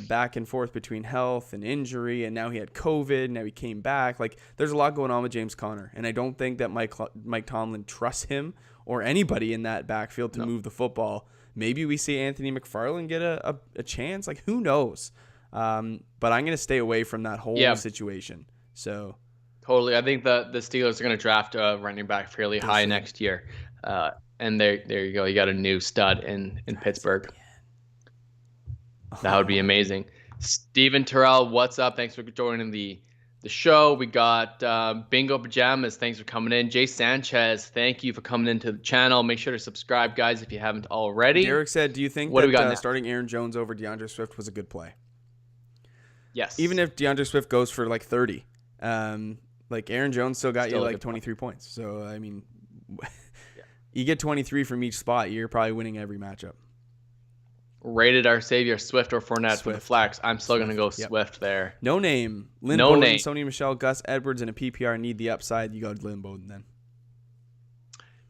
back and forth between health and injury, and now he had COVID. Now he came back. Like, there's a lot going on with James Conner, and I don't think that Mike Tomlin trusts him or anybody in that backfield to move the football. Maybe we see Anthony McFarland get a chance. Like, who knows? But I'm going to stay away from that whole situation. So totally, I think the Steelers are going to draft a running back fairly high next year. And there you go. You got a new stud in Pittsburgh. That would be amazing. Steven Terrell, what's up? Thanks for joining the show. We got Bingo Pajamas. Thanks for coming in. Jay Sanchez, thank you for coming into the channel. Make sure to subscribe, guys, if you haven't already. Derek said, do you think that starting Aaron Jones over DeAndre Swift was a good play? Yes. Even if DeAndre Swift goes for like 30, like Aaron Jones still got you like 23 points. So, I mean, you get 23 from each spot, you're probably winning every matchup. Rated our savior, Swift or Fournette for the flex. I'm still going to go Swift there. No name. Lynn Bowden, Sony Michel, Gus Edwards, and a PPR need the upside. You go to Lynn Bowden then.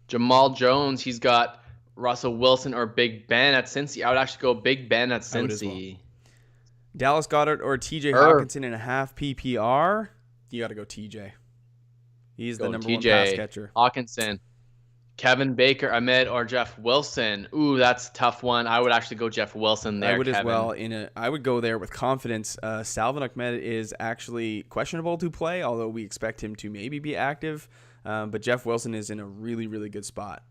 Jamal Jones, he's got Russell Wilson or Big Ben at Cincy. I would actually go Big Ben at Cincy. Dallas Goedert or TJ Hawkinson in a half PPR. You got to go TJ. He's the number one pass catcher. Hawkinson. Kevin Baker, Ahmed, or Jeff Wilson. Ooh, that's a tough one. I would actually go Jeff Wilson there. I would Kevin. As well. I would go there with confidence. Salvon Ahmed is actually questionable to play, although we expect him to maybe be active. But Jeff Wilson is in a really, really good spot.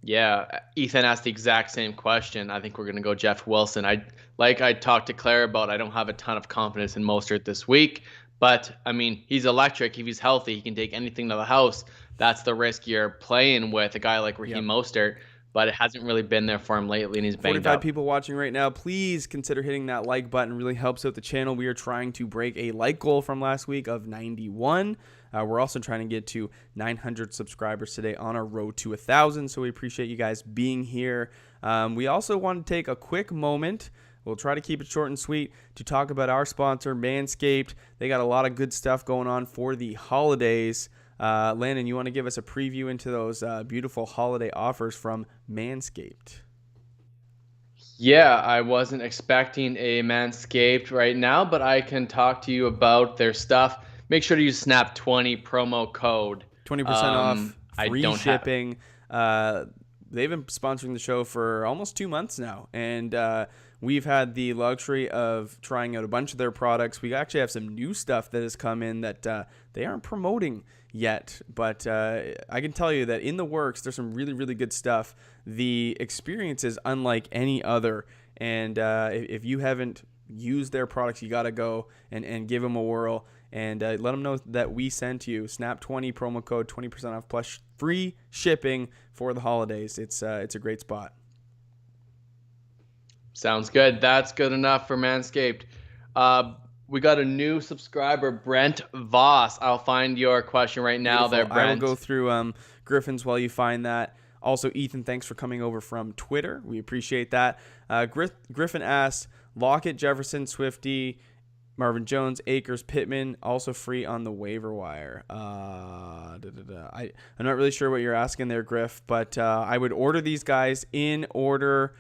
Yeah, Ethan asked the exact same question. I think we're going to go Jeff Wilson. I talked to Claire about, I don't have a ton of confidence in Mostert this week. But, I mean, he's electric. If he's healthy, he can take anything to the house. That's the risk you're playing with a guy like Raheem Mostert, but it hasn't really been there for him lately, and he's banged 45 up. people watching right now. Please consider hitting that like button. It really helps out the channel. We are trying to break a like goal from last week of 91. We're also trying to get to 900 subscribers today on our road to 1,000, so we appreciate you guys being here. We also want to take a quick moment. We'll try to keep it short and sweet to talk about our sponsor, Manscaped. They got a lot of good stuff going on for the holidays. Landon, you want to give us a preview into those beautiful holiday offers from Manscaped? Yeah, I wasn't expecting a Manscaped right now, but I can talk to you about their stuff. Make sure to use Snap20 promo code. 20% off, free shipping. They've been sponsoring the show for almost 2 months now, and we've had the luxury of trying out a bunch of their products. We actually have some new stuff that has come in that they aren't promoting yet, but I can tell you that in the works, there's some really, really good stuff. The experience is unlike any other, and if you haven't used their products, you got to go and give them a whirl, and let them know that we sent you. Snap20 promo code, 20% off plus free shipping for the holidays. It's a great spot. Sounds good. That's good enough for Manscaped. We got a new subscriber, Brent Voss. I'll find your question right now. Beautiful. There, Brent. I will go through Griffin's while you find that. Also, Ethan, thanks for coming over from Twitter. We appreciate that. Griffin asks, Lockett, Jefferson, Swifty, Marvin Jones, Akers, Pittman, also free on the waiver wire. I'm not really sure what you're asking there, Griff, but I would order these guys in order.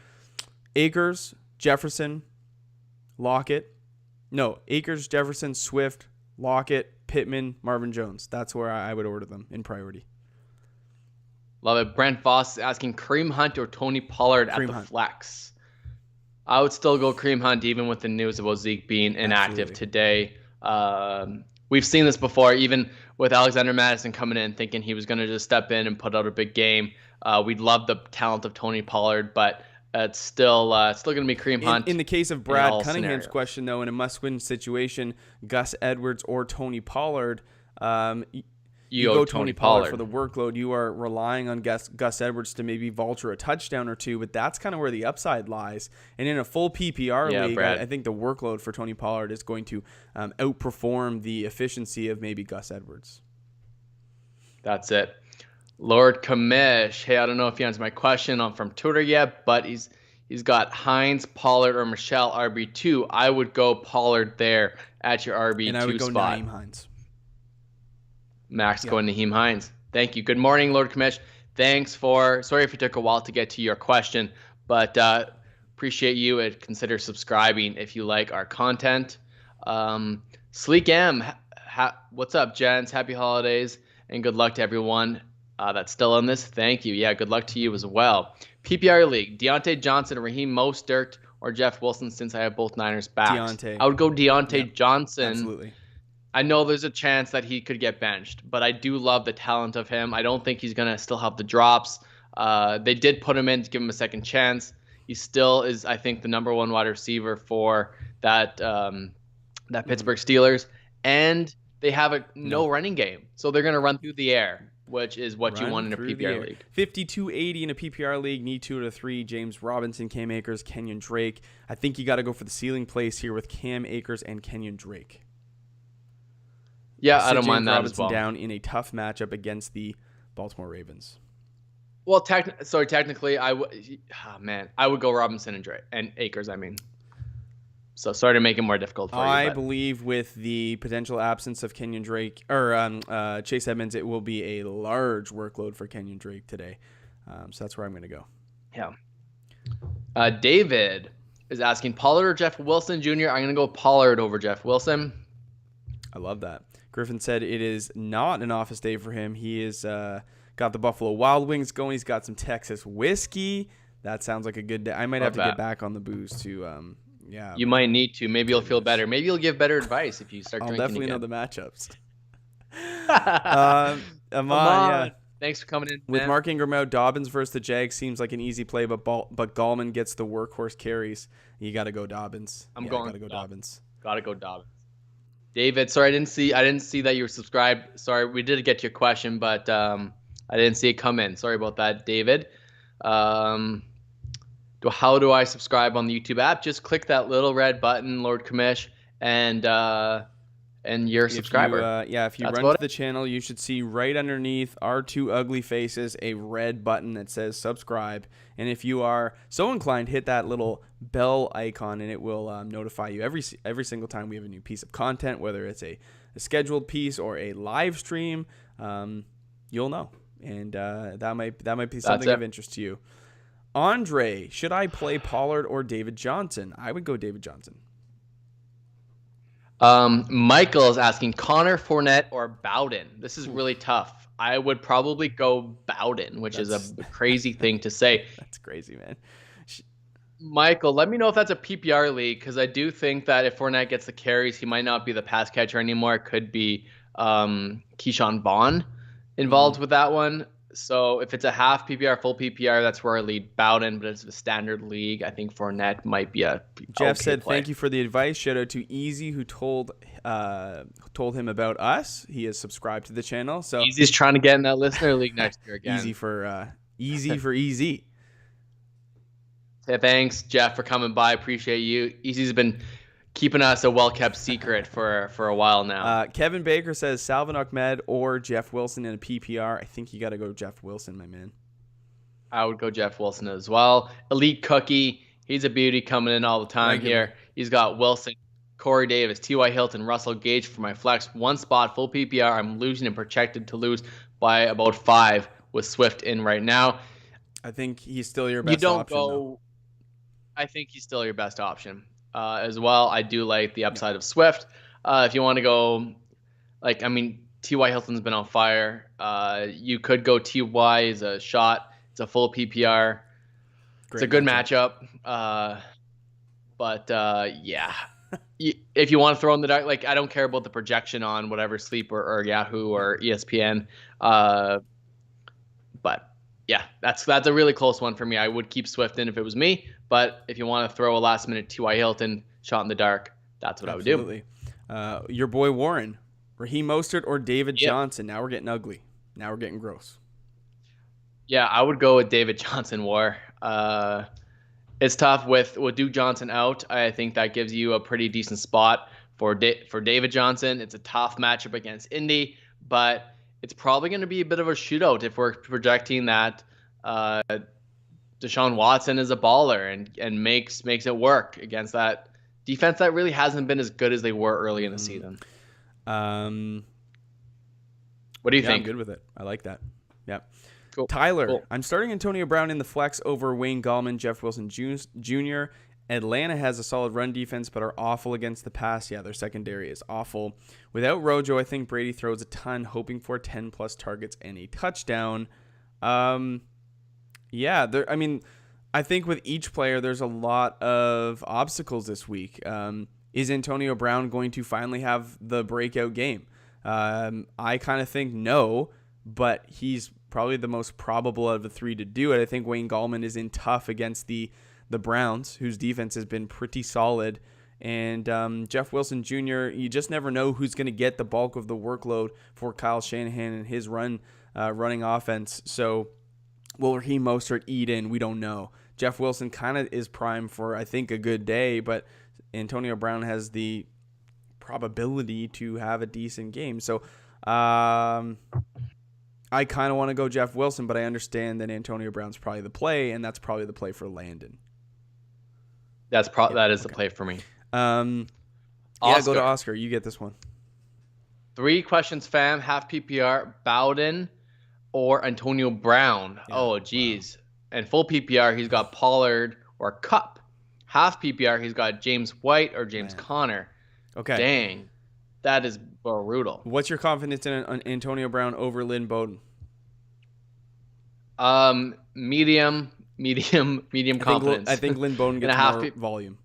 Akers, Jefferson, Lockett. No, Akers, Jefferson, Swift, Lockett, Pittman, Marvin Jones. That's where I would order them in priority. Love it. Brent Voss is asking Kareem Hunt or Tony Pollard at the flex. I would still go Kareem Hunt even with the news about Zeke being inactive today. We've seen this before, even with Alexander Madison coming in thinking he was going to just step in and put out a big game. We'd love the talent of Tony Pollard, but it's still going to be Kareem Hunt. In the case of Brad Cunningham's question, though, in a must-win situation, Gus Edwards or Tony Pollard, you go Tony Pollard for the workload. You are relying on Gus Edwards to maybe vulture a touchdown or two, but that's kind of where the upside lies. And in a full PPR league, I think the workload for Tony Pollard is going to outperform the efficiency of maybe Gus Edwards. That's it. Lord Kamish, hey, I don't know if you answered my question from Twitter yet, but he's got Hines, Pollard, or Michelle RB2. I would go Pollard there at your RB2 spot. And I would go spot. Nyheim Hines. Max going Nyheim Hines. Thank you. Good morning, Lord Commish. Sorry if it took a while to get to your question, but appreciate you and consider subscribing if you like our content. Sleek M, what's up, gents? Happy holidays and good luck to everyone that's still on this. Thank you. Yeah, good luck to you as well. PPR League, Deontay Johnson, Raheem Mostert, or Jeff Wilson, since I have both Niners backs. Deontay. I would go Deontay Johnson. Absolutely. I know there's a chance that he could get benched, but I do love the talent of him. I don't think he's going to still have the drops. They did put him in to give him a second chance. He still is, I think, the number one wide receiver for that Pittsburgh Steelers. And they have no running game. So they're going to run through the air, which is what you want in a PPR league. 5280 in a PPR league. Need 2 out of 3. James Robinson, Cam Akers, Kenyon Drake. I think you got to go for the ceiling place here with Cam Akers and Kenyon Drake. Yeah, I don't mind that Robinson as well. Down in a tough matchup against the Baltimore Ravens. Well, technically, I would go Robinson and Akers. I mean, so sorry to make it more difficult for you. I believe with the potential absence of Kenyon Drake or Chase Edmonds, it will be a large workload for Kenyon Drake today. So that's where I'm going to go. Yeah. David is asking Pollard or Jeff Wilson Jr. I'm going to go Pollard over Jeff Wilson. I love that. Griffin said it is not an office day for him. He is got the Buffalo Wild Wings going. He's got some Texas whiskey. That sounds like a good day. I might have to get back on the booze too. Yeah, you might need to. Maybe you'll feel better. Maybe you'll give better advice if you start drinking I'll definitely again. know the matchups. Amon, thanks for coming in. With Mark Ingram out, Dobbins versus the Jags seems like an easy play, but Gallman gets the workhorse carries. You got to go Dobbins. Got to go Dobbins. Got to go Dobbins. David, sorry, I didn't see that you were subscribed. Sorry, we did get your question, but I didn't see it come in. Sorry about that, David. How do I subscribe on the YouTube app? Just click that little red button, Lord Commish, and you're a subscriber. If you run to the channel, you should see right underneath our two ugly faces a red button that says subscribe. And if you are so inclined, hit that little bell icon, and it will notify you every single time we have a new piece of content, whether it's a scheduled piece or a live stream. You'll know, and that might be something of interest to you. Andre, should I play Pollard or David Johnson? I would go David Johnson. Michael is asking Connor Fournette or Bowden. This is really tough. I would probably go Bowden, which is a crazy thing to say. That's crazy, man. Michael, let me know if that's a PPR league, because I do think that if Fournette gets the carries, he might not be the pass catcher anymore. It could be Keyshawn Vaughn involved with that one. So if it's a half PPR, full PPR, that's where I lead Bowden. But it's a standard league. I think Fournette might be a Jeff said, play. Thank you for the advice. Shout out to Easy, who told him about us. He is subscribed to the channel. So Easy's trying to get in that listener league next year again. Easy for easy. Hey, thanks, Jeff, for coming by. Appreciate you. Easy's been keeping us a well-kept secret for a while now. Kevin Baker says Salvin Ahmed or Jeff Wilson in a PPR. I think you got to go Jeff Wilson, my man. I would go Jeff Wilson as well. Elite Cookie, he's a beauty coming in all the time here. He's got Wilson, Corey Davis, T.Y. Hilton, Russell Gage for my flex. One spot, full PPR. I'm losing and projected to lose by about 5 with Swift in right now. I think he's still your best option. Though. I think he's still your best option. As well, I do like the upside of Swift. If you want to go, T.Y. Hilton's been on fire. You could go T.Y. as a shot. It's a full PPR. It's a good matchup. If you want to throw in the dark, I don't care about the projection on whatever Sleeper or Yahoo or ESPN. But yeah, that's a really close one for me. I would keep Swift in if it was me. But if you want to throw a last-minute T.Y. Hilton shot in the dark, that's what I would do. Your boy Warren, Raheem Mostert or David Johnson. Now we're getting ugly. Now we're getting gross. Yeah, I would go with David Johnson, War. It's tough with Duke Johnson out. I think that gives you a pretty decent spot for David Johnson. It's a tough matchup against Indy, but it's probably going to be a bit of a shootout if we're projecting that Deshaun Watson is a baller and makes it work against that defense that really hasn't been as good as they were early in the season. What do you Yeah, think? I'm good with it. I like that. Yeah. Cool. Tyler, Cool. I'm starting Antonio Brown in the flex over Wayne Gallman, Jeff Wilson Jr. Atlanta has a solid run defense, but are awful against the pass. Yeah, their secondary is awful. Without Rojo, I think Brady throws a ton, hoping for 10-plus targets and a touchdown. Yeah, I think with each player, there's a lot of obstacles this week. Is Antonio Brown going to finally have the breakout game? I kind of think no, but he's probably the most probable of the three to do it. I think Wayne Gallman is in tough against the Browns, whose defense has been pretty solid. And Jeff Wilson Jr., you just never know who's going to get the bulk of the workload for Kyle Shanahan and his running offense. So will Raheem Mostert eat in? We don't know. Jeff Wilson kind of is primed for, I think, a good day, but Antonio Brown has the probability to have a decent game. So I kind of want to go Jeff Wilson, but I understand that Antonio Brown's probably the play, and that's probably the play for Landon. That is the play for me. Go to Oscar. You get this one. 3 questions, fam. Half PPR, Bowden or Antonio Brown. Yeah, oh, geez. Wow. And full PPR, he's got Pollard or Kupp. Half PPR, he's got James White or James Conner. Okay. Dang. That is brutal. What's your confidence in Antonio Brown over Lynn Bowden? Medium confidence. I think Lynn Bowden gets more volume.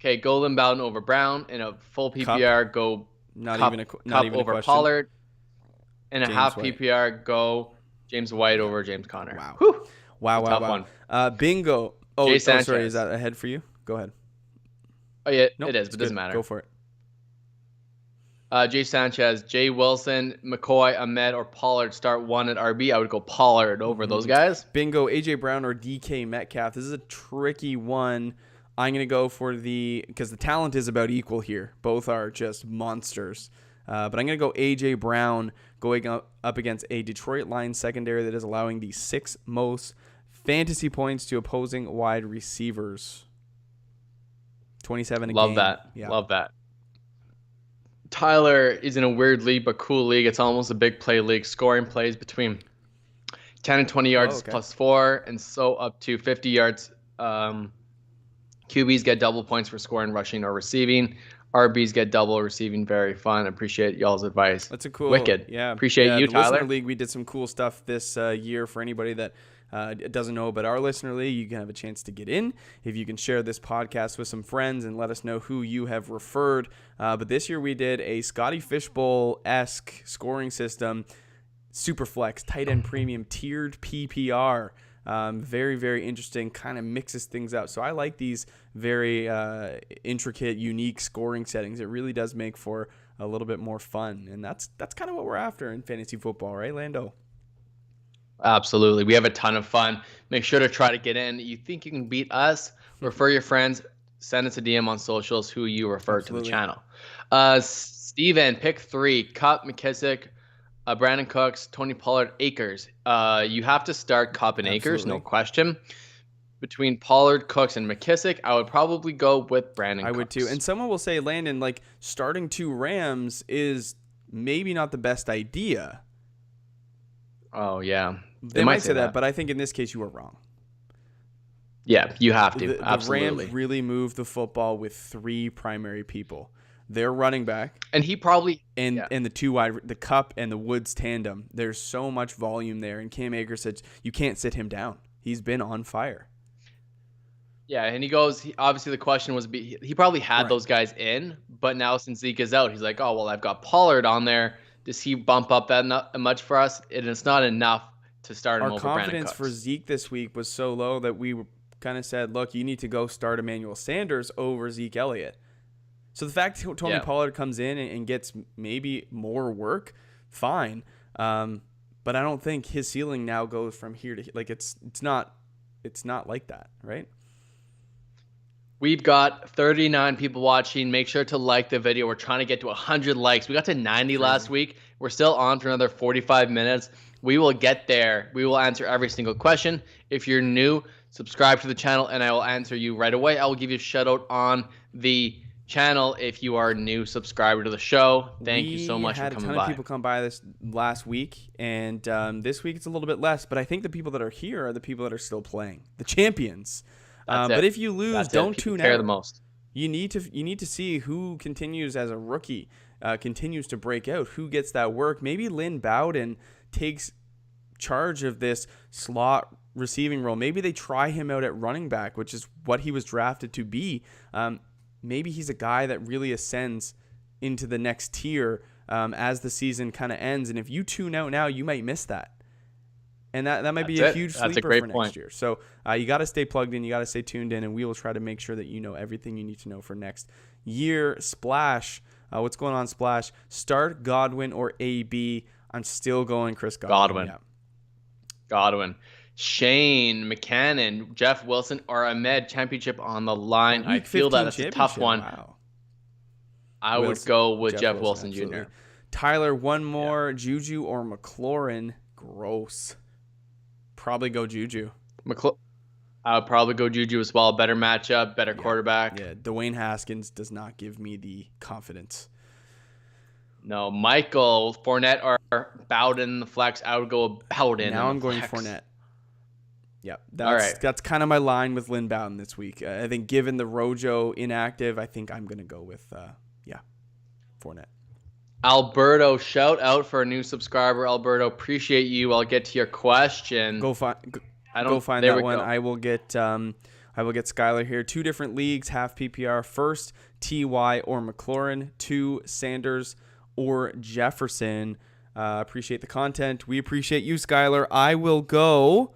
Okay, go Lynn Bowden over Brown. In a full PPR, Kupp. go not Kupp even over a Pollard. In a James half White. PPR, go James White over James Conner. Wow. Whew. Wow. One. Bingo. Oh, sorry. Is that ahead for you? Go ahead. Oh, yeah, nope, it is, but it doesn't matter. Go for it. Jay Sanchez, Jay Wilson, McCoy, Ahmed, or Pollard start one at RB. I would go Pollard over those guys. Bingo. AJ Brown or DK Metcalf. This is a tricky one. I'm going to go for because the talent is about equal here. Both are just monsters. But I'm going to go AJ Brown going up against a Detroit Lions secondary that is allowing the 6th most fantasy points to opposing wide receivers. 27 a game. Love that. Tyler is in a weird league, but cool league. It's almost a big play league. Scoring plays between 10 and 20 yards plus 4, and so up to 50 yards. QBs get double points for scoring, rushing, or receiving. RBs get double receiving. Very fun. Appreciate y'all's advice. That's a cool. Wicked. Yeah. Appreciate you, the Tyler. Listener League, we did some cool stuff this year for anybody that doesn't know about our Listener League. You can have a chance to get in if you can share this podcast with some friends and let us know who you have referred. But this year we did a Scotty Fishbowl-esque scoring system, Superflex, tight end premium, tiered PPR. Very, very interesting, kind of mixes things up. So I like these very intricate, unique scoring settings. It really does make for a little bit more fun. And that's kind of what we're after in fantasy football, right, Lando? Absolutely. We have a ton of fun. Make sure to try to get in. You think you can beat us? Refer your friends. Send us a DM on socials who you referred to the channel. Steven, pick 3. Kupp, McKissick, Brandon Cooks, Tony Pollard, Akers. You have to start Kupp and Akers, no question. Between Pollard, Cooks, and McKissick, I would probably go with Brandon Cooks. I would too. And someone will say, Landon, like starting 2 Rams is maybe not the best idea. Oh, yeah. They might say that, but I think in this case you are wrong. Yeah, you have to. Absolutely. The Rams really moved the football with 3 primary people. Their running back, and he probably and the 2 wide, the Kupp and the Woods tandem. There's so much volume there, and Cam Akers said you can't sit him down. He's been on fire. Yeah, and obviously the question was he probably had those guys in, but now since Zeke is out, he's like, oh well, I've got Pollard on there. Does he bump up that much for us? And it's not enough to start him over Brandon Cooks. Our confidence for Zeke this week was so low that we kind of said, look, you need to go start Emmanuel Sanders over Zeke Elliott. So the fact that Tony Pollard comes in and gets maybe more work, fine. But I don't think his ceiling now goes from here to like it's not like that, right? We've got 39 people watching. Make sure to like the video. We're trying to get to 100 likes. We got to 90 last week. We're still on for another 45 minutes. We will get there. We will answer every single question. If you're new, subscribe to the channel, and I will answer you right away. I will give you a shout out on the channel if you are a new subscriber to the show. Thank you so We much for had a coming ton by. of people come by this last week, and this week it's a little bit less. But I think the people that are here are the people that are still playing, the champions. That's it. But if you lose, That's don't it. People tune care out. the most. You need to see who continues as a rookie, continues to break out, who gets that work. Maybe Lynn Bowden takes charge of this slot receiving role. Maybe they try him out at running back, which is what he was drafted to be. Maybe he's a guy that really ascends into the next tier as the season kind of ends. And if you tune out now, you might miss that. And that might be a huge sleeper for next year. So you got to stay plugged in. You got to stay tuned in. And we will try to make sure that you know everything you need to know for next year. Splash. What's going on, Splash? Start Godwin or AB. I'm still going Chris Godwin. Godwin. Shane McCannon, Jeff Wilson, or Ahmed, championship on the line. I feel that it's a tough one. Wow. I would go with Jeff Wilson absolutely. Jr. Tyler, one more. Juju or McLaurin? Gross. Probably go Juju. I would probably go Juju as well. Better matchup, better quarterback. Yeah, Dwayne Haskins does not give me the confidence. No, Michael, Fournette or Bowden the flex. I would go Bowden. Now I'm going Fournette. Yep, that's kind of my line with Lynn Bowden this week. I think given the Rojo inactive, I think I'm going to go with, Fournette. Alberto, shout out for a new subscriber. Alberto, appreciate you. I'll get to your question. Go find that one. I will get Skylar here. 2 different leagues, half PPR. First, TY or McLaurin. 2, Sanders or Jefferson. Appreciate the content. We appreciate you, Skylar. I will go.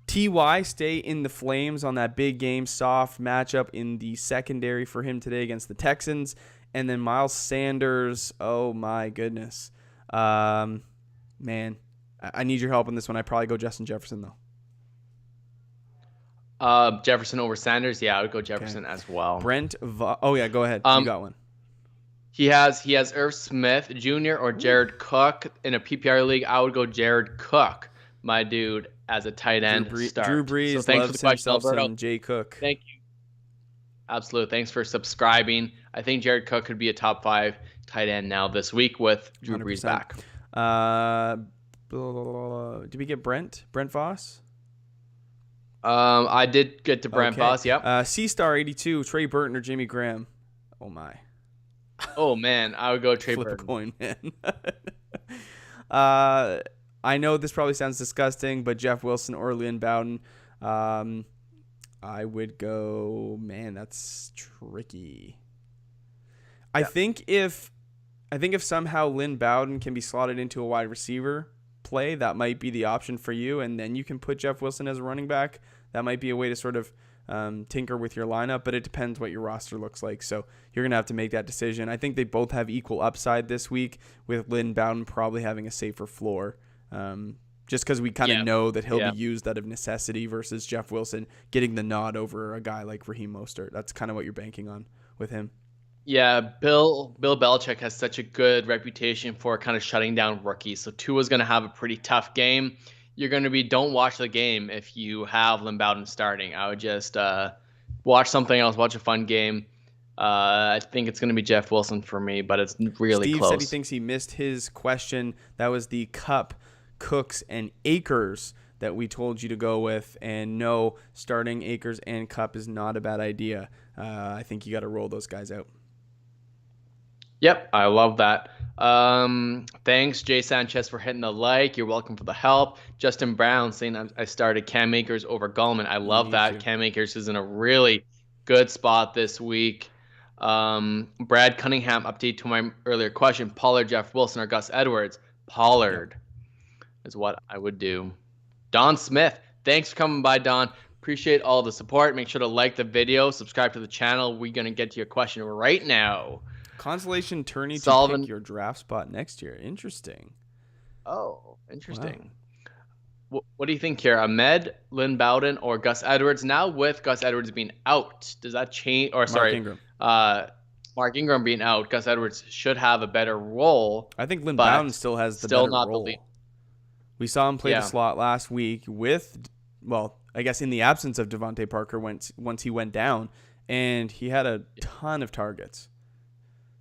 TY, stay in the flames on that big game. Soft matchup in the secondary for him today against the Texans. And then Miles Sanders, oh my goodness. Man, I need your help on this one. I'd probably go Justin Jefferson, though. Jefferson over Sanders? Yeah, I would go Jefferson as well. Go ahead. You got one. He has Irv Smith Jr. or Jared Cook in a PPR league. I would go Jared Cook, my dude, as a tight end start. Drew Brees so thanks for the question, Alberto. Jay Cook. Thank you. Absolutely. Thanks for subscribing. I think Jared Cook could be a top 5 tight end now this week with Drew 100%. Brees back. Did we get Brent Voss? I did get to Brent Voss, yep. C-Star 82, Trey Burton or Jimmy Graham? Oh, my. Oh, man. I would go Trey Burton. Flip a coin, man. I know this probably sounds disgusting, but Jeff Wilson or Lynn Bowden. I would go, man, that's tricky. Yeah. I think if somehow Lynn Bowden can be slotted into a wide receiver play, that might be the option for you, and then you can put Jeff Wilson as a running back. That might be a way to sort of tinker with your lineup, but it depends what your roster looks like. So you're going to have to make that decision. I think they both have equal upside this week, with Lynn Bowden probably having a safer floor. Just because we kind of know that he'll be used out of necessity versus Jeff Wilson getting the nod over a guy like Raheem Mostert. That's kind of what you're banking on with him. Yeah, Bill Belichick has such a good reputation for kind of shutting down rookies. So Tua's going to have a pretty tough game. You're going to be, don't watch the game if you have Lynn Bowden starting. I would just watch something else, watch a fun game. I think it's going to be Jeff Wilson for me, but it's really Steve close. Steve said he thinks he missed his question. That was the Cup, Cooks, and Akers that we told you to go with. And no, starting Akers and Cup is not a bad idea. I think you got to roll those guys out. Yep, I love that. Thanks, Jay Sanchez, for hitting the like. You're welcome for the help. Justin Brown saying I started Cam Akers over Gallman. I love that. Cam Akers is in a really good spot this week. Brad Cunningham, update to my earlier question. Pollard, Jeff Wilson, or Gus Edwards? Pollard is what I would do. Don Smith, thanks for coming by, Don. Appreciate all the support. Make sure to like the video, subscribe to the channel. We're going to get to your question right now. Consolation tourney to pick your draft spot next year. Interesting. Oh, interesting. Wow. What do you think here? Ahmed, Lynn Bowden, or Gus Edwards? Now with Gus Edwards being out, does that change? Or sorry, Ingram. Mark Ingram being out, Gus Edwards should have a better role. I think Lynn Bowden still has the better role. We saw him play the slot last week with, well, I guess in the absence of Devontae Parker once he went down. and he had a ton of targets.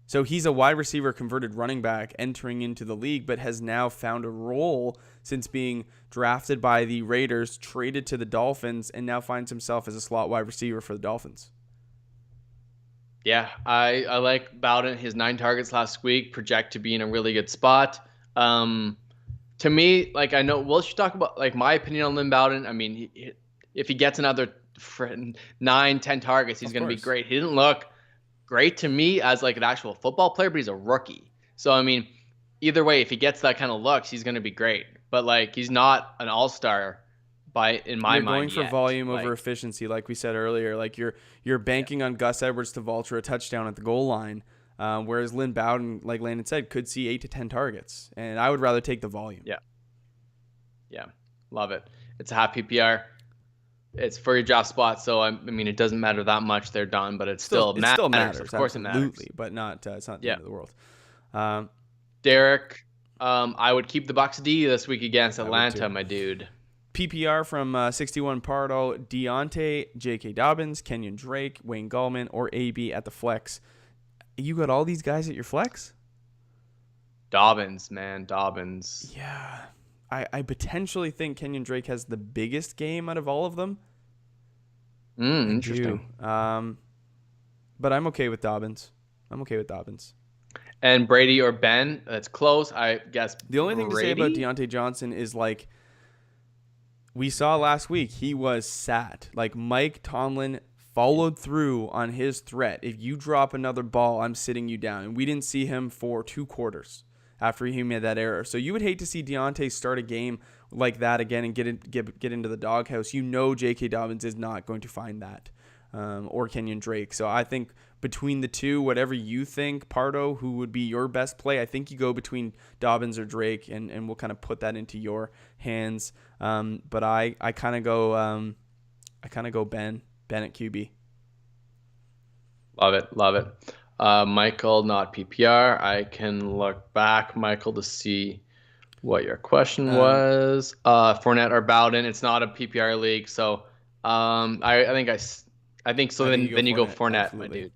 So he's a wide receiver converted running back entering into the league, but has now found a role since being drafted by the Raiders, traded to the Dolphins, and now finds himself as a slot wide receiver for the Dolphins. Yeah, I like Bowden. His 9 targets last week project to be in a really good spot. To me, like, I know we'll should talk about like my opinion on Lynn Bowden. I mean, if he gets another 9-10 targets, he's going to be great. He didn't look great to me as like an actual football player, but he's a rookie. So I mean, either way, if he gets that kind of looks, he's going to be great. But like, he's not an all-star in my you're mind. Going for yet. volume over efficiency, like we said earlier. Like you're banking on Gus Edwards to vulture a touchdown at the goal line, whereas Lynn Bowden, like Landon said, could see 8 to 10 targets, and I would rather take the volume. Yeah, love it. It's a half PPR. It's for your draft spot, so I mean, it doesn't matter that much. They're done, but it still matters. Of course, it matters, but not. It's not the end of the world. Derek, I would keep the Bucks D this week against Atlanta, my dude. PPR from 61 Pardo, Deontay, J.K. Dobbins, Kenyon Drake, Wayne Gallman, or AB at the flex. You got all these guys at your flex? Dobbins, man, Dobbins. Yeah. I potentially think Kenyon Drake has the biggest game out of all of them. Interesting. But I'm okay with Dobbins. And Brady or Ben, that's close. I guess the only thing to say about Deontay Johnson is, like, we saw last week, he was sat. Like, Mike Tomlin followed through on his threat. If you drop another ball, I'm sitting you down. And we didn't see him for 2 quarters after he made that error. So you would hate to see Deontay start a game like that again and get into the doghouse. You know J.K. Dobbins is not going to find that, or Kenyon Drake. So I think between the two, whatever you think, Pardo, who would be your best play, I think you go between Dobbins or Drake, and we'll kind of put that into your hands. But I kind of go Ben at QB. Love it. Michael, not PPR. I can look back, Michael, to see what your question was. Fournette or Bowden. It's not a PPR league, so I think so. Then you go Fournette, absolutely. My dude.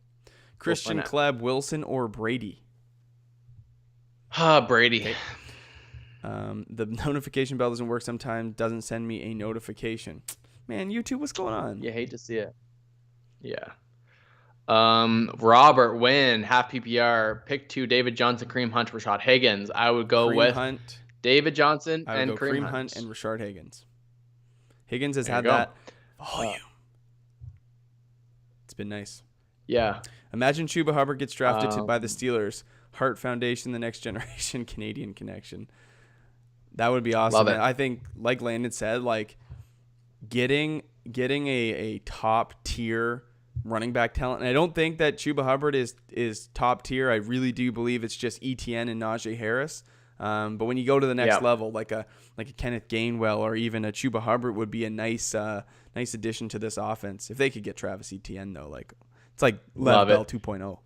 Christian Kleb, Wilson, or Brady? Brady. Okay. The notification bell doesn't work sometimes. Doesn't send me a notification. Man, YouTube, what's going on? You hate to see it. Yeah. Robert Wynn, half PPR, pick 2, David Johnson, Kareem Hunt, Rashad Higgins. I would go with Hunt, David Johnson and Kareem Hunt and Rashard Higgins. Higgins has had that volume. It's been nice. Yeah. Imagine Chuba Hubbard gets drafted by the Steelers. Heart Foundation, the next generation, Canadian connection. That would be awesome. Love it. I think, like Landon said, like getting a top tier running back talent. And I don't think that Chuba Hubbard is top tier. I really do believe it's just ETN and Najee Harris. But when you go to the next level, like a Kenneth Gainwell or even a Chuba Hubbard would be a nice addition to this offense. If they could get Travis Etienne, though, it's like Lev Bell 2.0.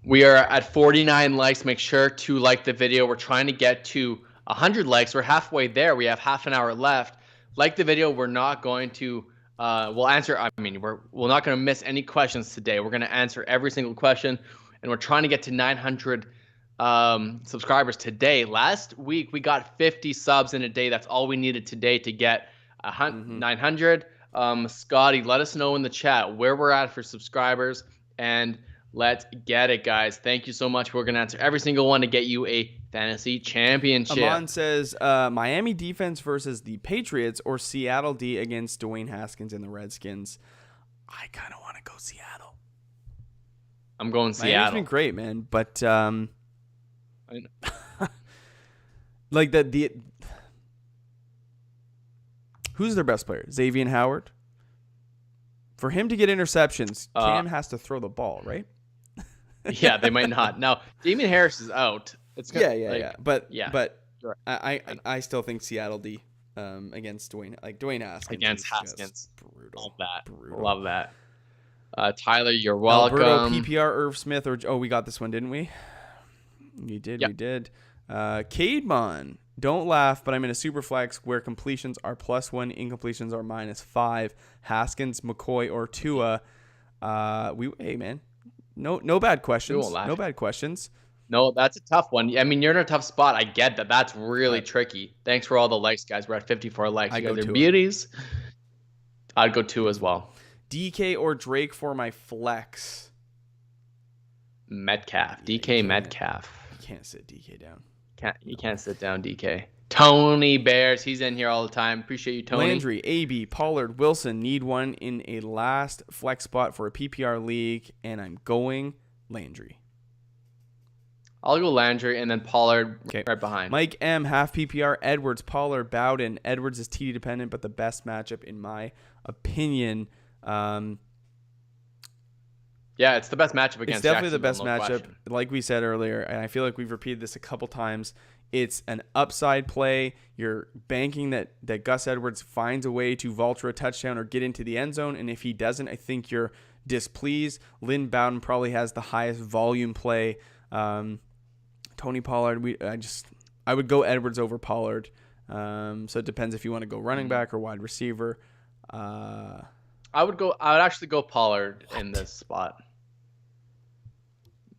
We are at 49 likes. Make sure to like the video. We're trying to get to 100 likes. We're halfway there. We have half an hour left. Like the video. We're not going to we'll answer. I mean, we're not going to miss any questions today. We're going to answer every single question, and we're trying to get to 900 subscribers today. Last week we got 50 subs in a day. That's all we needed today to get 900. Scotty, let us know in the chat where we're at for subscribers, and let's get it, guys. Thank you so much. We're going to answer every single one to get you a fantasy championship. Amon says Miami defense versus the Patriots or Seattle D against Dwayne Haskins and the Redskins. I kind of want to go Seattle. I'm going Seattle. Miami's been great, man, but I know. like the who's their best player? Xavier Howard. For him to get interceptions, Cam has to throw the ball, right? Yeah, they might not. Now, Damian Harris is out. It's yeah. But sure. I still think Seattle D against Dwayne Haskins. Against Haskins. Brutal. Love that. Tyler, you're welcome. Alberto, PPR, Irv Smith, we got this one, didn't we? We did. Cademan, Don't laugh, but I'm in a super flex where completions are +1, incompletions are -5. Haskins, McCoy, or Tua. Hey man, no bad We won't questions. laugh. No bad questions. No, that's a tough one. I mean, you're in a tough spot. I get that. That's really I tricky. Thanks for all the likes, guys. We're at 54 likes. I You go guys are Tua. beauties. I'd go 2 as well. DK or Drake for my flex. Metcalf. Yeah, DK Metcalf. You can't sit DK down. You can't sit down, DK. Tony Bears. He's in here all the time. Appreciate you, Tony. Landry, AB, Pollard, Wilson need one in a last flex spot for a PPR league, and I'm going Landry. I'll go Landry and then Pollard Okay. right behind. Mike M, half PPR, Edwards, Pollard, Bowden. Edwards is TD dependent, but the best matchup in my opinion. Yeah, it's the best matchup against It's definitely the best Jacksonville, no matchup. question. Like we said earlier, and I feel like we've repeated this a couple times. It's an upside play. You're banking that Gus Edwards finds a way to vulture a touchdown or get into the end zone, and if he doesn't, I think you're displeased. Lynn Bowden probably has the highest volume play. Tony Pollard, I would go Edwards over Pollard. So it depends if you want to go running back or wide receiver. I would actually go Pollard in this spot.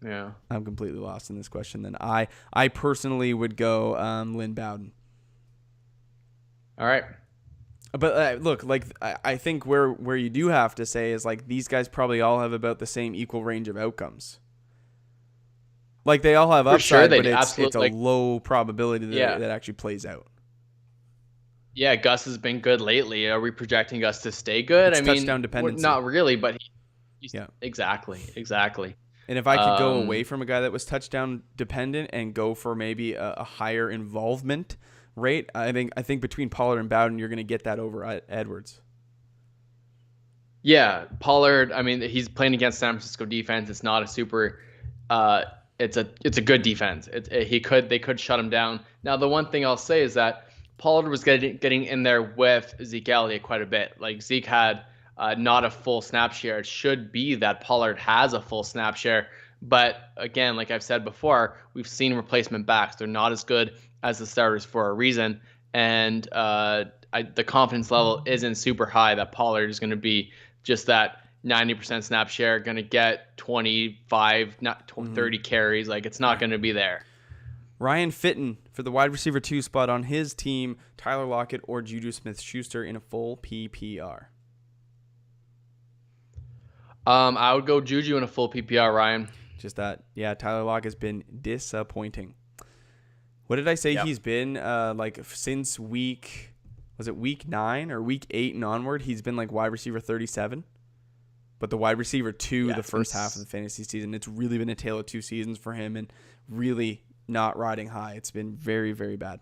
Yeah. I'm completely lost in this question. Then I personally would go Lynn Bowden. All right. But look, like I think where you do have to say is like these guys probably all have about the same equal range of outcomes. Like they all have upside, but it's a low probability that that actually plays out. Yeah, Gus has been good lately. Are we projecting Gus to stay good? It's touchdown dependency. Not really, but yeah, exactly. And if I could go away from a guy that was touchdown dependent and go for maybe a higher involvement rate, I think between Pollard and Bowden, you're going to get that over Edwards. Yeah, Pollard. I mean, he's playing against San Francisco defense. It's not a super. It's a good defense. They could shut him down. Now, the one thing I'll say is that Pollard was getting in there with Zeke Elliott quite a bit. Like Zeke had not a full snap share. It should be that Pollard has a full snap share. But again, like I've said before, we've seen replacement backs. They're not as good as the starters for a reason. And the confidence level isn't super high that Pollard is going to be just that 90% snap share, going to get 25, not 30 carries. Like it's not going to be there. Ryan Fitton for the wide receiver 2 spot on his team, Tyler Lockett or Juju Smith-Schuster in a full PPR. I would go Juju in a full PPR, Ryan. Just that, yeah, Tyler Lockett has been disappointing. What did I say he's been like since week 9 or week 8 and onward? He's been like wide receiver 37. But the wide receiver 2 the first half of the fantasy season, it's really been a tale of two seasons for him and really not riding high. It's been very, very bad.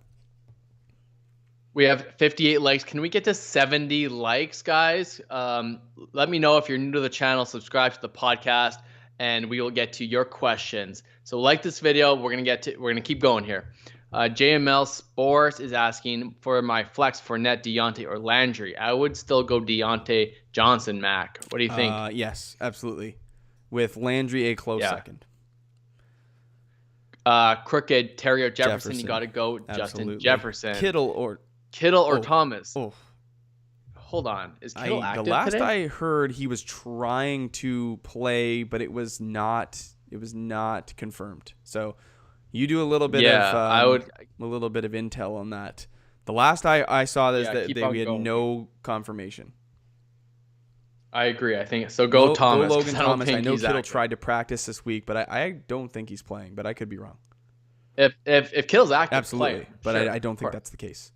We have 58 likes. Can we get to 70 likes, guys? Let me know if you're new to the channel. Subscribe to the podcast, and we will get to your questions. So like this video. We're gonna keep going here. JML Sports is asking for my flex for net Deontay or Landry. I would still go Deontay Johnson, Mac. What do you think? Yes, absolutely. With Landry a close second. Crooked Terry or Jefferson. You got to go Justin Jefferson. Kittle or Thomas. Oh, hold on. Is Kittle active the last today? I heard, he was trying to play, but it was not confirmed. So you do a little bit of a little bit of intel on that. The last I saw this that we had no confirmation. I agree. I think so. Go Thomas. Go Logan Thomas. I know Kittle active. tried to practice this week, but I don't think he's playing. But I could be wrong. If Kittle's active, absolutely. Play. But sure. I don't think that's the case.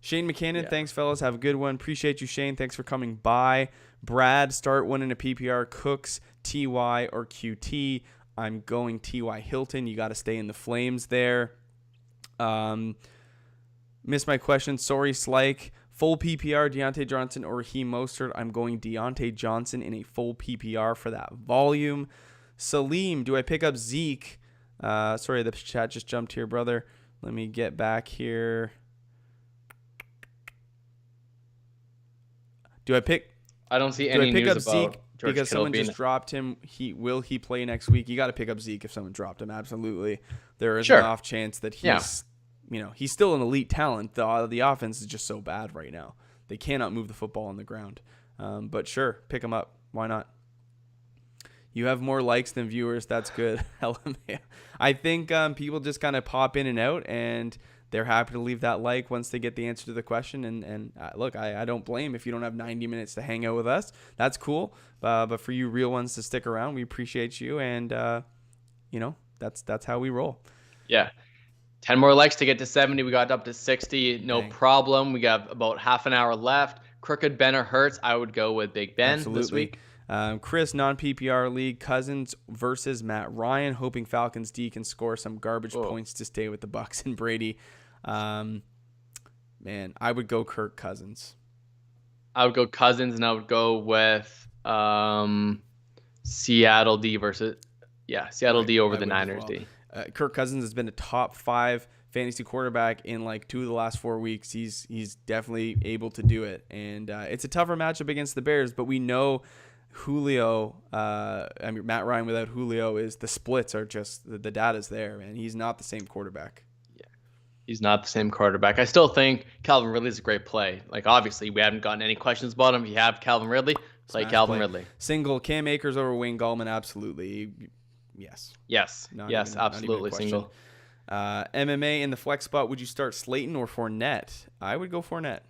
Shane McCannon, thanks, fellas. Have a good one. Appreciate you, Shane. Thanks for coming by. Brad, start one in a PPR. Cooks, TY, or QT. I'm going TY Hilton. You got to stay in the flames there. Missed my question. Sorry, Slike. Full PPR, Deontay Johnson or Raheem Mostert. I'm going Deontay Johnson in a full PPR for that volume. Salim, do I pick up Zeke? Sorry, the chat just jumped here, brother. Let me get back here. I don't see any news about Zeke George because Kittle someone just dropped him. Will he play next week? You got to pick up Zeke if someone dropped him. Absolutely. There is an off chance that he's he's still an elite talent. The offense is just so bad right now. They cannot move the football on the ground. But sure, pick him up. Why not? You have more likes than viewers. That's good. I think people just kind of pop in and out, and they're happy to leave that like once they get the answer to the question. And look, I don't blame if you don't have 90 minutes to hang out with us. That's cool. But for you real ones to stick around, we appreciate you. And, that's how we roll. Yeah. 10 more likes to get to 70. We got up to 60. No problem. We got about half an hour left. Crooked Ben or Hurts, I would go with Big Ben this week. Chris, non-PPR league, Cousins versus Matt Ryan, hoping Falcons D can score some garbage points to stay with the Bucs and Brady. Man, I would go Kirk Cousins. I would go Cousins, and I would go with Seattle D over the Niners D. Kirk Cousins has been a top 5 fantasy quarterback in like 2 of the last 4 weeks. He's definitely able to do it, and it's a tougher matchup against the Bears, but we know Julio, Matt Ryan without Julio the splits are just, the data's there, man. He's not the same quarterback. Yeah, he's not the same quarterback. I still think Calvin Ridley's a great play. Like, obviously, we haven't gotten any questions about him. If you have Calvin Ridley, play Calvin Ridley. Single, Cam Akers over Wayne Gallman, absolutely. Yes, absolutely single. MMA in the flex spot, would you start Slayton or Fournette? I would go Fournette.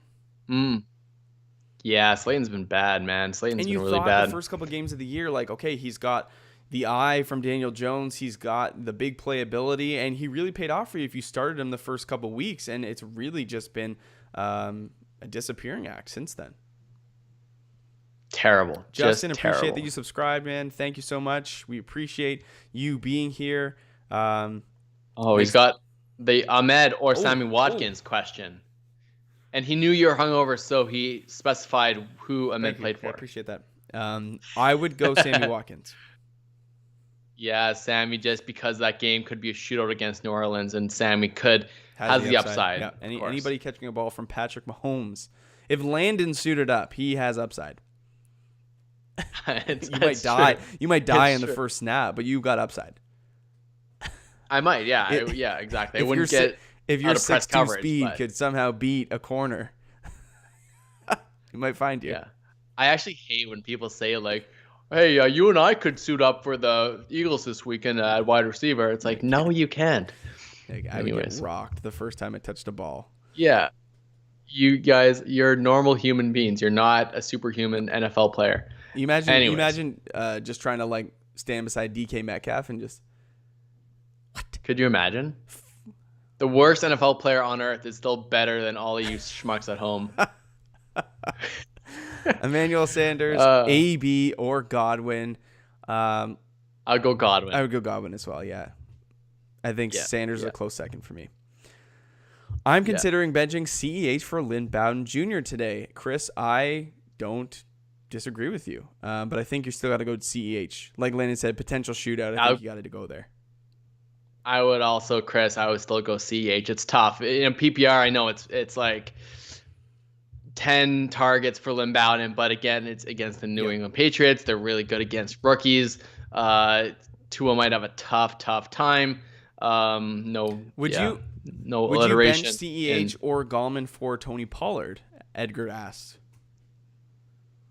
Yeah, Slayton's been bad, man. Slayton's been really bad. And you thought the first couple of games of the year, like, okay, he's got the eye from Daniel Jones, he's got the big playability, and he really paid off for you if you started him the first couple of weeks, and it's really just been a disappearing act since then. Terrible. Justin, appreciate terrible. that you subscribed, man. Thank you so much. We appreciate you being here. He's got the Ahmed or Sammy Watkins question. And he knew you were hungover, so he specified who Ahmed played for. I appreciate that. I would go Sammy Watkins. Yeah, Sammy, just because that game could be a shootout against New Orleans, and Sammy has the upside. Yeah. Anybody catching a ball from Patrick Mahomes. If Landon suited up, he has upside. You might die. You might die in the first snap, but you got upside. I might, yeah. Yeah, exactly. I wouldn't get if your 6'2" speed could somehow beat a corner, he might find you. Yeah. I actually hate when people say, like, hey, you and I could suit up for the Eagles this weekend at wide receiver. It's like, no, you can't. I would get rocked the first time I touched a ball. Yeah. You guys, you're normal human beings. You're not a superhuman NFL player. You imagine just trying to, like, stand beside DK Metcalf and just... What? Could you imagine? The worst NFL player on earth is still better than all of you schmucks at home. Emmanuel Sanders, AB, or Godwin. I'll go Godwin. I would go Godwin as well, yeah. I think Sanders is a close second for me. I'm considering benching CEH for Lynn Bowden Jr. today. Chris, I don't disagree with you, but I think you still got to go to CEH. Like Landon said, potential shootout. I think you got to go there. I would also, Chris, I would still go CEH. It's tough. In PPR, I know it's like 10 targets for Lynn Bowden, but again, it's against the New England Patriots. They're really good against rookies. Tua might have a tough time. Would you bench CEH or Gallman for Tony Pollard? Edgar asked.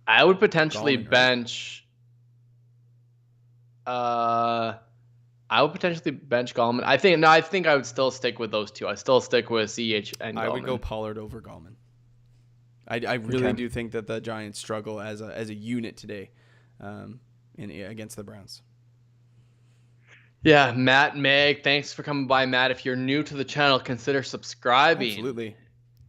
I would potentially bench. I would potentially bench Gallman. I think I would still stick with those two. I still stick with CEH and Gallman. I would go Pollard over Gallman. I really do think that the Giants struggle as a unit today, against the Browns. Yeah, Matt Meg, thanks for coming by, Matt. If you're new to the channel, consider subscribing. Absolutely.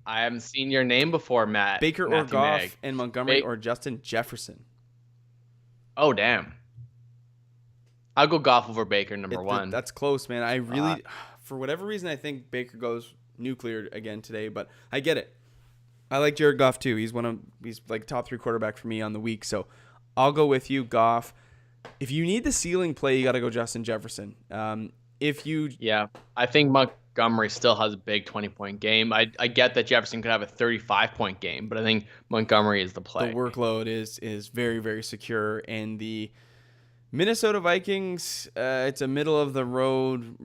I haven't seen your name before, Matt. Baker or Goff and Montgomery or Justin Jefferson. Oh, damn. I'll go Goff over Baker, number one. That's close, man. I really, for whatever reason, I think Baker goes nuclear again today, but I get it. I like Jared Goff too. He's like top 3 quarterback for me on the week, so I'll go with you, Goff. If you need the ceiling play, you got to go Justin Jefferson. I think Montgomery still has a big 20-point game. I get that Jefferson could have a 35-point game, but I think Montgomery is the play. The workload is very, very secure, and the Minnesota Vikings, it's a middle of the road.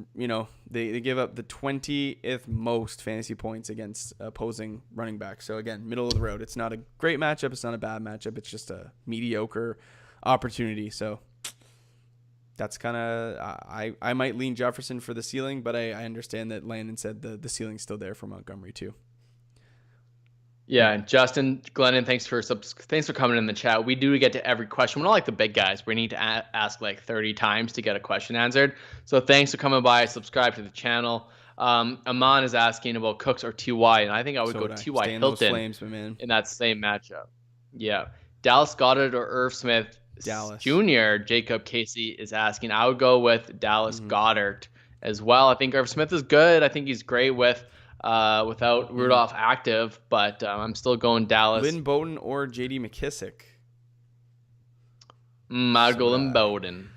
They give up the 20th most fantasy points against opposing running backs. So again, middle of the road. It's not a great matchup. It's not a bad matchup. It's just a mediocre opportunity. So that's kind of I might lean Jefferson for the ceiling, but I understand that Landon said the ceiling's still there for Montgomery too. Yeah, and Justin, Glennon, thanks for coming in the chat. We do get to every question. We're not like the big guys. We need to ask like 30 times to get a question answered. So thanks for coming by. Subscribe to the channel. Aman is asking about Cooks or Ty, and I think I would go Ty Hilton Flames, my man. in that same matchup. Yeah, Dallas Goedert or Irv Smith Dallas. Jr. Jacob Casey is asking. I would go with Dallas Goedert as well. I think Irv Smith is good. I think he's great without Rudolph active, but I'm still going Dallas. Lynn Bowden or J.D. McKissick? I'd go Lynn Bowden.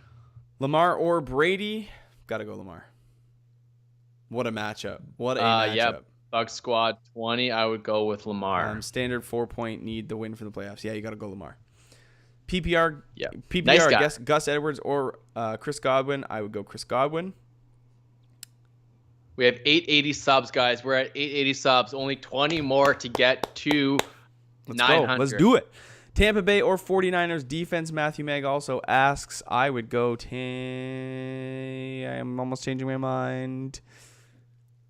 Lamar or Brady? Gotta go Lamar. What a matchup. What a matchup. Yeah, Buck Squad 20, I would go with Lamar. Standard 4-point need the win for the playoffs. Yeah, you gotta go Lamar. PPR, nice I guess Gus Edwards or Chris Godwin. I would go Chris Godwin. We have 880 subs, guys. We're at 880 subs. Only 20 more to get to 900. Let's do it. Tampa Bay or 49ers defense. Matthew Meg also asks. I would go I am almost changing my mind.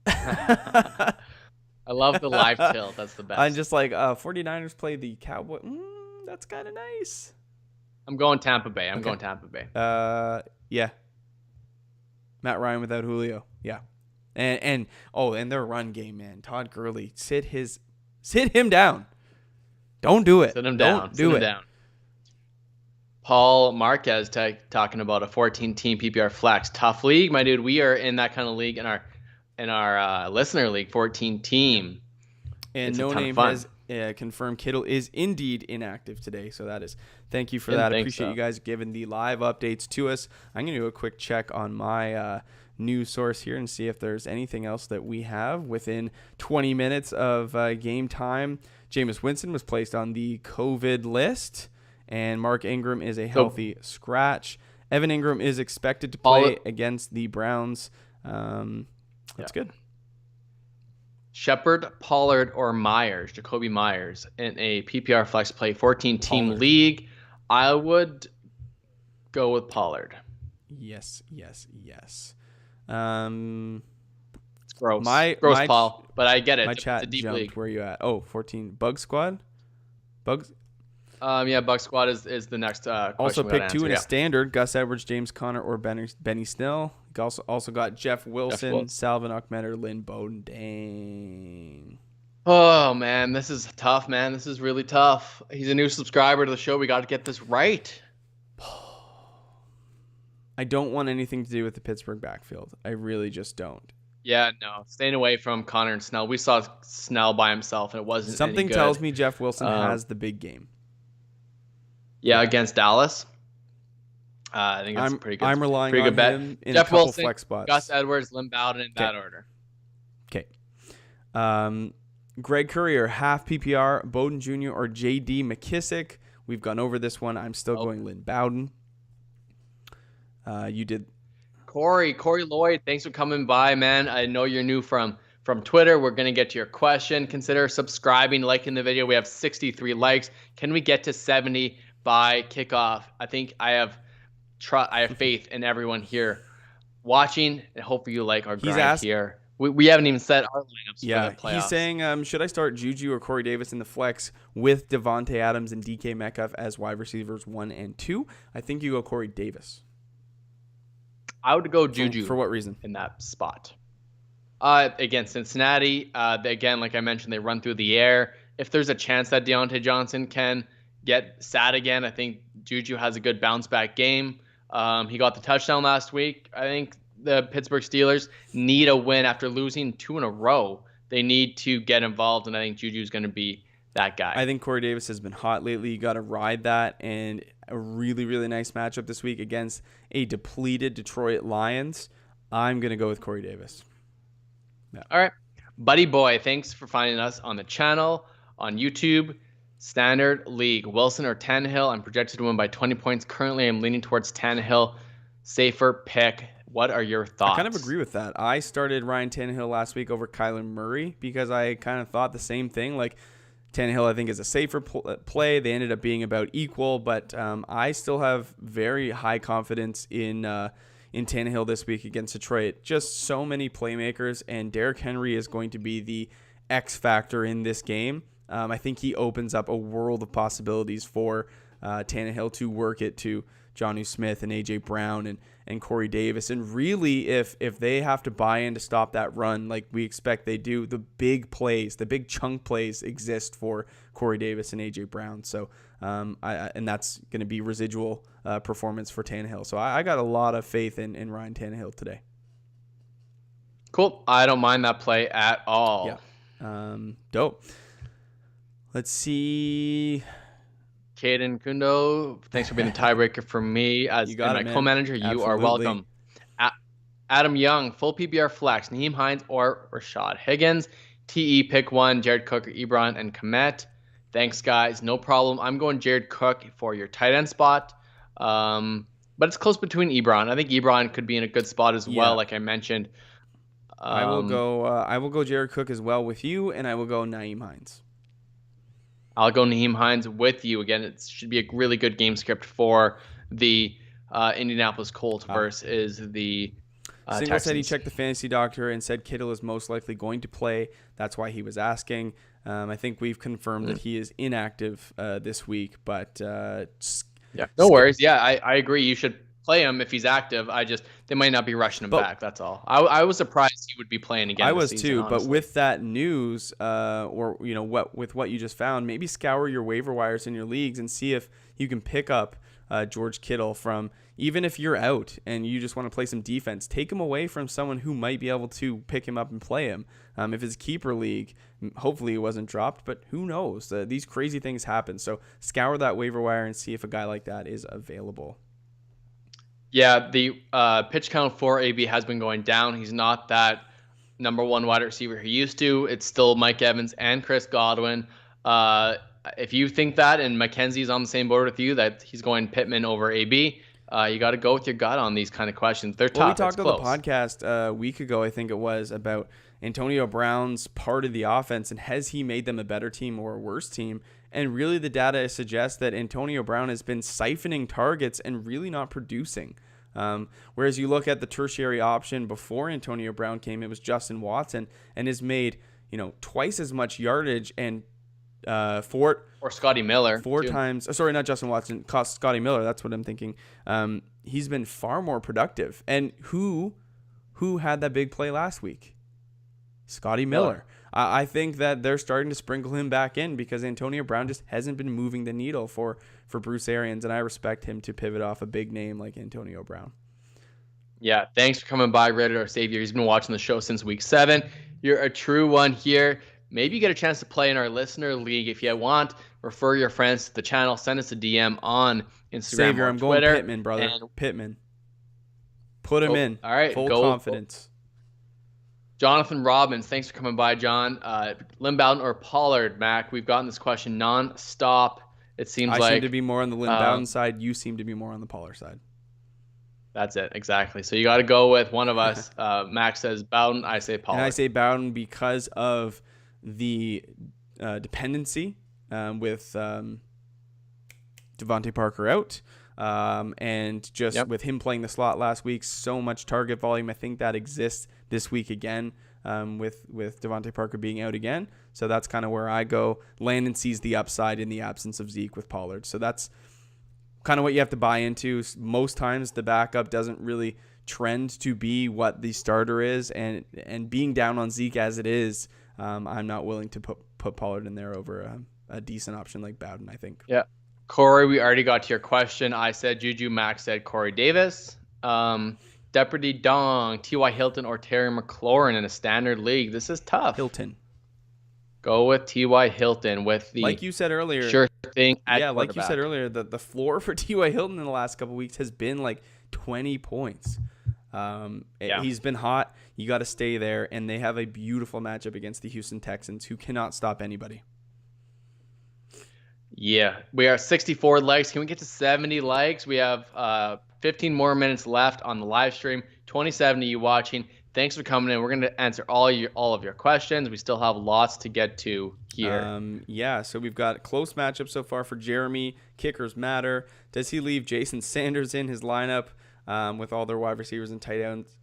I love the live tilt. That's the best. I'm just like 49ers play the Cowboys. That's kind of nice. I'm going Tampa Bay. I'm going Tampa Bay. Yeah. Matt Ryan without Julio. Yeah. And their run game, man. Todd Gurley, sit him down. Don't do it. Sit him down. Do it. Paul Marquez talking about a 14-team PPR flex. Tough league, my dude. We are in that kind of league in our listener league, 14-team. And No Name has confirmed Kittle is indeed inactive today. So that is thank you for that. Appreciate you guys giving the live updates to us. I'm going to do a quick check on my news source here and see if there's anything else that we have within 20 minutes of game time. Jameis Winston was placed on the COVID list, and Mark Ingram is a healthy scratch. Evan Ingram is expected to play against the Browns. That's good. Shepard, Pollard, or Myers, Jacoby Myers, in a PPR flex play 14-team league. I would go with Pollard. Yes. It's gross. Gross, Paul. But I get it. My chat jumped. League. Where are you at? 14. Bug Squad? Bugs? Bug Squad is the next also pick two in a standard. Gus Edwards, James Conner, or Benny Snell. Also got Jeff Wilson, Salvin Ahmed, or Lynn Bowden. Dang. Oh, man. This is tough, man. This is really tough. He's a new subscriber to the show. We got to get this right. I don't want anything to do with the Pittsburgh backfield. I really just don't. Yeah, no. Staying away from Conner and Snell. We saw Snell by himself, and it wasn't Something any good. tells me Jeff Wilson has the big game. Yeah, against Dallas. I think it's pretty good. I'm relying on him in Jeff a couple Wilson, flex spots. Gus Edwards, Lynn Bowden in that order. Okay. Greg Courier, half PPR, Bowden Jr. or J.D. McKissick. We've gone over this one. I'm still going Lynn Bowden. You did. Corey Lloyd, thanks for coming by, man. I know you're new from Twitter. We're going to get to your question. Consider subscribing, liking the video. We have 63 likes. Can we get to 70 by kickoff? I think I have faith in everyone here watching, and hopefully you like our grind here. We haven't even set our lineups for the playoffs. He's saying, should I start Juju or Corey Davis in the flex with Devontae Adams and DK Metcalf as wide receivers 1 and 2? I think you go Corey Davis. I would go Juju. For what reason? In that spot. Against Cincinnati, again, like I mentioned, they run through the air. If there's a chance that Deontay Johnson can get sat again, I think Juju has a good bounce back game. He got the touchdown last week. I think the Pittsburgh Steelers need a win after losing 2 in a row. They need to get involved, and I think Juju's going to be that guy. I think Corey Davis has been hot lately. You got to ride that, and a really, really nice matchup this week against a depleted Detroit Lions. I'm going to go with Corey Davis. Yeah. All right. Buddy Boy, thanks for finding us on the channel, on YouTube. Standard league, Wilson or Tannehill. I'm projected to win by 20 points. Currently, I'm leaning towards Tannehill. Safer pick. What are your I kind of thoughts? agree with that. I started Ryan Tannehill last week over Kyler Murray because I kind of thought the same thing. Like, Tannehill, I think, is a safer play. They ended up being about equal, but I still have very high confidence in Tannehill this week against Detroit. Just so many playmakers, and Derrick Henry is going to be the X factor in this game. I think he opens up a world of possibilities for Tannehill to work it to Jonnu Smith and A.J. Brown and Corey Davis. And really, if they have to buy in to stop that run like we expect they do, the big plays, the big chunk plays exist for Corey Davis and A.J. Brown. So, and that's going to be residual performance for Tannehill. So I got a lot of faith in Ryan Tannehill today. Cool. I don't mind that play at all. Yeah. Dope. Let's see. Caden Kundo, thanks for being the tiebreaker for me as my co-manager. You Absolutely. are welcome. Adam Young, full PBR flex, Nyheim Hines or Rashad Higgins. TE, pick one, Jared Cook or Ebron and Komet. Thanks, guys. No problem. I'm going Jared Cook for your tight end spot. But it's close between Ebron. I think Ebron could be in a good spot as well, like I mentioned. I will go Jared Cook as well with you, and I will go Nyheim Hines. I'll go Nyheim Hines with you. Again, it should be a really good game script for the Indianapolis Colts versus the Single Texans. said he checked the fantasy doctor and said Kittle is most likely going to play. That's why he was asking. I think we've confirmed that he is inactive this week, but no worries. Yeah, I agree. You should play him if he's active. They might not be rushing him back. That's all. I was surprised he would be playing again. I was season, too, honestly. but with that news, with what you just found, maybe scour your waiver wires in your leagues and see if you can pick up George Kittle from, even if you're out and you just want to play some defense, take him away from someone who might be able to pick him up and play him. If it's keeper league, hopefully it wasn't dropped, but who knows? These crazy things happen. So scour that waiver wire and see if a guy like that is available. Yeah, the pitch count for AB has been going down. He's not that number one wide receiver he used to. It's still Mike Evans and Chris Godwin. If you think that and Mackenzie's on the same board with you, that he's going Pittman over AB, you got to go with your gut on these kind of questions. They're tough. We talked on the podcast a week ago, I think it was, about Antonio Brown's part of the offense and has he made them a better team or a worse team? And really the data suggests that Antonio Brown has been siphoning targets and really not producing. Whereas you look at the tertiary option before Antonio Brown came, it was Justin Watson and has made, twice as much yardage and or Scotty Miller times. Sorry, not Justin Watson. Scotty Miller. That's what I'm thinking. He's been far more productive. And who had that big play last week? Scotty Miller. I think that they're starting to sprinkle him back in because Antonio Brown just hasn't been moving the needle for Bruce Arians, and I respect him to pivot off a big name like Antonio Brown. Yeah, thanks for coming by, Reddit, our savior. He's been watching the show since week 7. You're a true one here. Maybe you get a chance to play in our listener league. If you want, refer your friends to the channel. Send us a DM on Instagram Savior, or I'm Twitter. going Pittman, brother. Pittman. Put him in. All right. Full confidence. Jonathan Robbins, thanks for coming by, John. Lynn Bowden or Pollard, Mac? We've gotten this question nonstop. It seems I seem to be more on the Lynn Bowden side. You seem to be more on the Pollard side. That's it, exactly. So you got to go with one of us. Max says Bowden. I say Pollard. And I say Bowden because of the dependency with Devontae Parker out. And just with him playing the slot last week, so much target volume. I think that exists this week again with Devontae Parker being out again. So that's kind of where I go. Landon sees the upside in the absence of Zeke with Pollard. So that's kind of what you have to buy into. Most times the backup doesn't really trend to be what the starter is. And being down on Zeke as it is, I'm not willing to put Pollard in there over a decent option like Bowden, I think. Yeah. Corey, we already got to your question. I said Juju. Max said Corey Davis. Deputy Dong, T.Y. Hilton, or Terry McLaurin in a standard league. This is tough. Hilton. Go with T.Y. Hilton with the like you said earlier. Sure thing. Like you said earlier, the floor for T.Y. Hilton in the last couple of weeks has been like 20 points. He's been hot. You got to stay there, and they have a beautiful matchup against the Houston Texans, who cannot stop anybody. Yeah, we are 64 likes. Can we get to 70 likes? We have 15 more minutes left on the live stream. 27 of you watching. Thanks for coming in. We're going to answer all of your questions. We still have lots to get to here. Yeah, so we've got close matchups so far for Jeremy. Kickers matter. Does he leave Jason Sanders in his lineup with all their wide receivers and tight ends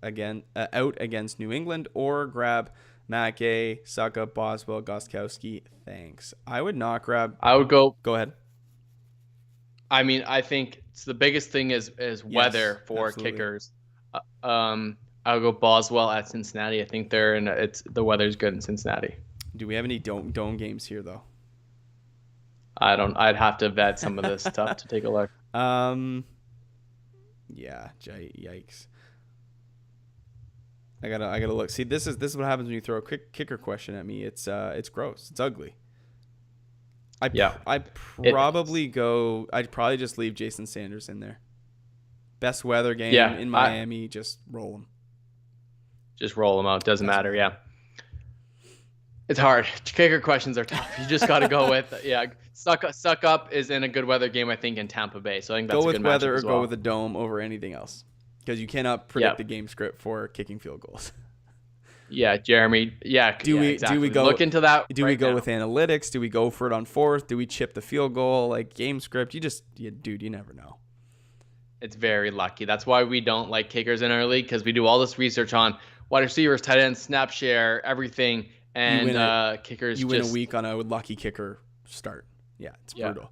out against New England, or grab Matt Gay, Suckup, Boswell, Gostkowski? Thanks. I would not grab. I would go. Go ahead. I mean, I think it's the biggest thing is weather for absolutely. kickers. I'll go Boswell at Cincinnati. I think the weather's good in Cincinnati. Do we have any dome games here though? I'd have to vet some of this stuff to take a look. Yeah, yikes. I gotta look. See, this is what happens when you throw a quick kicker question at me. It's gross. It's ugly. I'd probably just leave Jason Sanders in there. Best weather game in Miami. Just roll him. Just roll him out. Doesn't matter. Yeah. It's hard. Kicker questions are tough. You just got to go with Suck up is in a good weather game, I think, in Tampa Bay. So I think that's a good matchup. Go with weather or go with a dome over anything else, because you cannot predict the game script for kicking field goals. Yeah, Jeremy. Yeah. Do we go look into that? Do we go with analytics? Do we go for it on fourth? Do we chip the field goal? Like game script? You never know. It's very lucky. That's why we don't like kickers in our league, because we do all this research on wide receivers, tight ends, snap share, everything, and kickers. You win a week on a lucky kicker start. Yeah, it's brutal.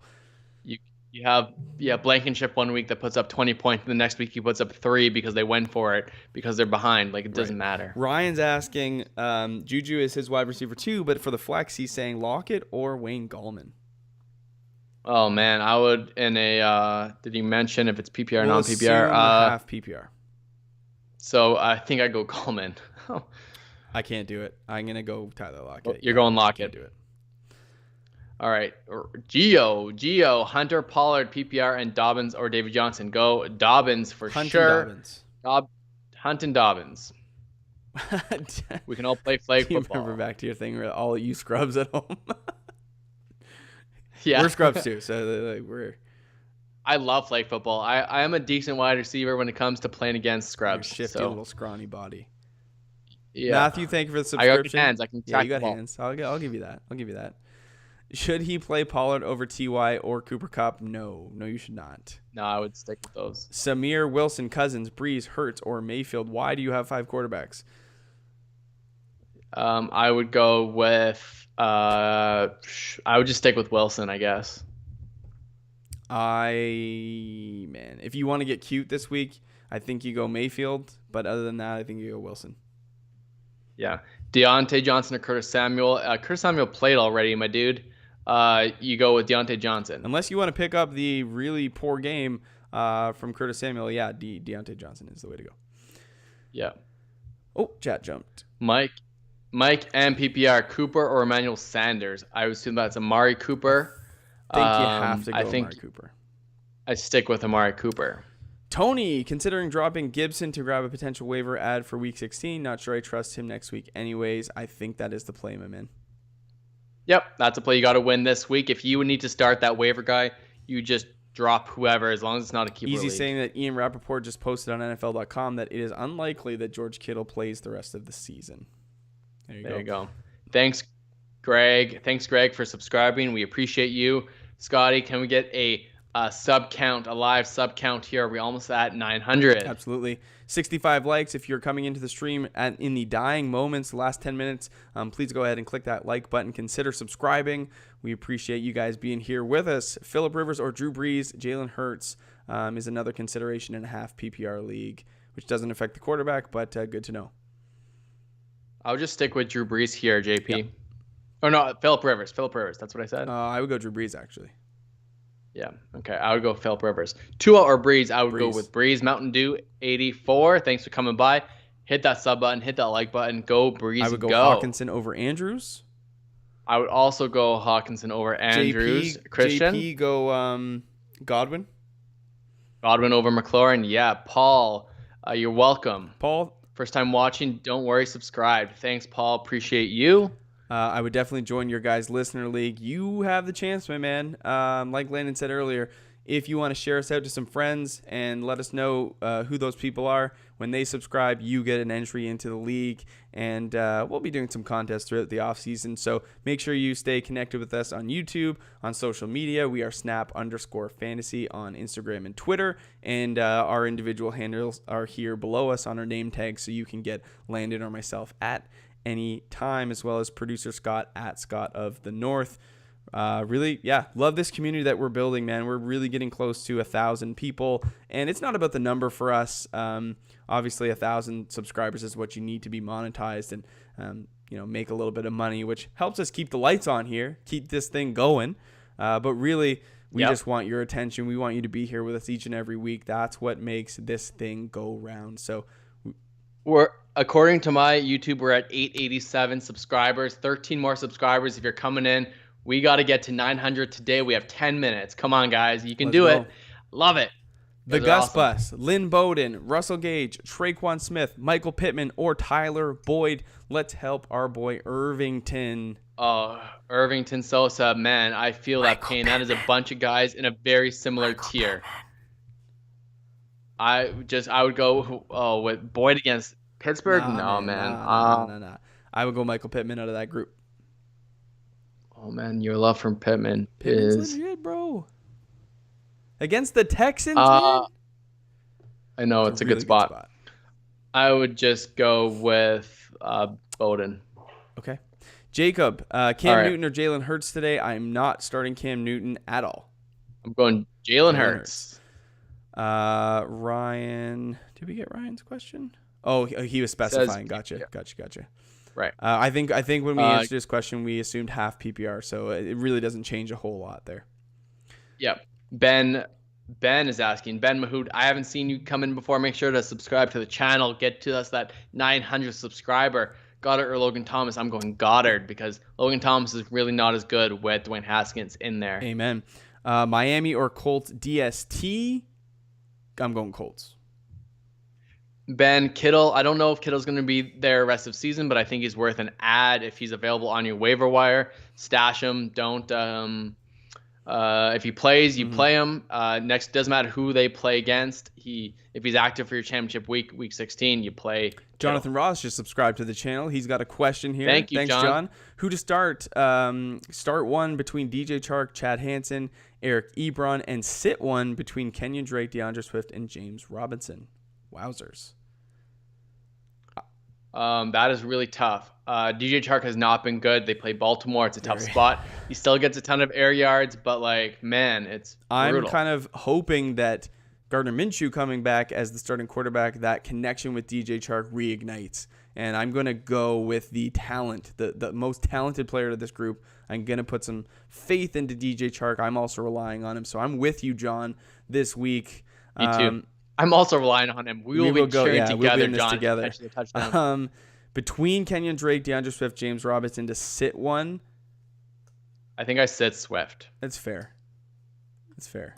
You have Blankenship one week that puts up 20 points, and the next week he puts up 3 because they went for it because they're behind. Like, it doesn't matter. Ryan's asking, Juju is his wide receiver too, but for the flex, he's saying Lockett or Wayne Gallman. Oh man, I would in a. Did he mention if it's PPR or non-PPR? Half PPR. So I think I go Gallman. I can't do it. I'm gonna go Tyler Lockett. You're going Lockett. Can't do it. All right, Gio, Hunter, Pollard, PPR, and Dobbins or David Johnson. Go Dobbins for sure. Hunt and Dobbins. We can all play flag football. Remember back to your thing where all you scrubs at home. Yeah, we're scrubs too, so we're. I love flag football. I am a decent wide receiver when it comes to playing against scrubs. Shifty little scrawny body. Yeah. Matthew, thank you for the subscription. I got good hands. I can track you got hands. I'll give you that. Should he play Pollard over T.Y. or Cooper Kupp? No, you should not. No, I would stick with those. Samir, Wilson, Cousins, Breeze, Hurts, or Mayfield. Why do you have 5 quarterbacks? I would go with. I would just stick with Wilson, I guess. If you want to get cute this week, I think you go Mayfield. But other than that, I think you go Wilson. Yeah, Deontay Johnson or Curtis Samuel. Curtis Samuel played already, my dude. You go with Deontay Johnson. Unless you want to pick up the really poor game from Curtis Samuel, Deontay Johnson is the way to go. Yeah. Oh, chat jumped. Mike and PPR, Cooper or Emmanuel Sanders. I would assume that's Amari Cooper. I think you have to go Amari Cooper. I stick with Amari Cooper. Tony, considering dropping Gibson to grab a potential waiver ad for Week 16. Not sure I trust him next week anyways. I think that is the play, my man. Yep, that's a play you got to win this week. If you need to start that waiver guy, you just drop whoever as long as it's not a keeper Easy league. Saying that Ian Rappaport just posted on NFL.com that it is unlikely that George Kittle plays the rest of the season. There you go. Thanks, Greg. Thanks, Greg, for subscribing. We appreciate you. Scotty, can we get a sub count, a live sub count here? Are we almost at 900? Absolutely. 65 likes. If you're coming into the stream in the dying moments, the last 10 minutes, please go ahead and click that like button. Consider subscribing. We appreciate you guys being here with us. Phillip Rivers or Drew Brees, Jalen Hurts is another consideration in a half PPR league, which doesn't affect the quarterback, but good to know. I'll just stick with Drew Brees here, JP. Yep. Oh, no, Phillip Rivers. That's what I said. I would go Drew Brees, actually. Yeah. Okay. I would go Phillip Rivers. Tua or Breeze? I would go with Breeze. Mountain Dew 84. Thanks for coming by. Hit that sub button. Hit that like button. Go Breeze. I would go Hawkinson over Andrews. I would also go Hawkinson over Andrews. Christian. JP go Godwin. Godwin over McLaurin. Yeah. Paul, you're welcome. Paul. First time watching. Don't worry. Subscribe. Thanks, Paul. Appreciate you. I would definitely join your guys' listener league. You have the chance, my man. Like Landon said earlier, if you want to share us out to some friends and let us know who those people are, when they subscribe, you get an entry into the league. And we'll be doing some contests throughout the offseason. So make sure you stay connected with us on YouTube, on social media. We are snap_fantasy on Instagram and Twitter. And our individual handles are here below us on our name tag, so you can get Landon or myself at any time, as well as producer Scott at Scott of the North. Really, love this community that we're building, man. We're really getting close to 1,000 people, and it's not about the number for us. Obviously, 1,000 subscribers is what you need to be monetized and make a little bit of money, which helps us keep the lights on here, keep this thing going. But really, we just want your attention. We want you to be here with us each and every week. That's what makes this thing go round. So according to my YouTube, we're at 887 subscribers, 13 more subscribers if you're coming in. We got to get to 900 today. We have 10 minutes. Come on, guys. You can do it. Love it. The Gus Bus, Lynn Bowden, Russell Gage, Traquan Smith, Michael Pittman, or Tyler Boyd. Let's help our boy Irvington. Oh, Irvington Sosa, man. I feel that pain. That is a bunch of guys in a very similar tier. I would go with Boyd against Pittsburgh. No. I would go Michael Pittman out of that group. Oh man, your love from Pittman's is legit, bro. Against the Texans, man. I know it's a really good spot. I would just go with Bowden. Okay, Jacob, Cam Newton or Jalen Hurts today? I'm not starting Cam Newton at all. I'm going Jalen Hurts. Ryan, did we get Ryan's question? Oh, he was specifying. Gotcha. Right. I think when we answered this question, we assumed half PPR, so it really doesn't change a whole lot there. Yep. Ben is asking, Ben Mahood, I haven't seen you come in before. Make sure to subscribe to the channel. Get to us that 900 subscriber. Goddard or Logan Thomas? I'm going Goddard because Logan Thomas is really not as good with Dwayne Haskins in there. Amen. Miami or Colts DST? I'm going Colts. Ben, Kittle, I don't know if Kittle's going to be there rest of season, but I think he's worth an ad if he's available on your waiver wire. Stash him. Don't. If he plays, you play him. Next, doesn't matter who they play against. If he's active for your championship week 16, you play Kittle. Jonathan Ross just subscribed to the channel. He's got a question here. Thanks, John. Who to start? Start one between DJ Chark, Chad Hansen, Eric Ebron, and sit one between Kenyon Drake, DeAndre Swift, and James Robinson. Wowzers. That is really tough. DJ Chark has not been good. They play Baltimore. It's a tough spot. He still gets a ton of air yards, but it's brutal. I'm kind of hoping that Gardner Minshew coming back as the starting quarterback, that connection with DJ Chark reignites. And I'm going to go with the talent, the most talented player of this group. I'm going to put some faith into DJ Chark. I'm also relying on him. So I'm with you, John, this week. Me too. I'm also relying on him. We will be cheering together, John, together. To catch the touchdown. Between Kenyon Drake, DeAndre Swift, James Robinson to sit one. I think I sit Swift. That's fair.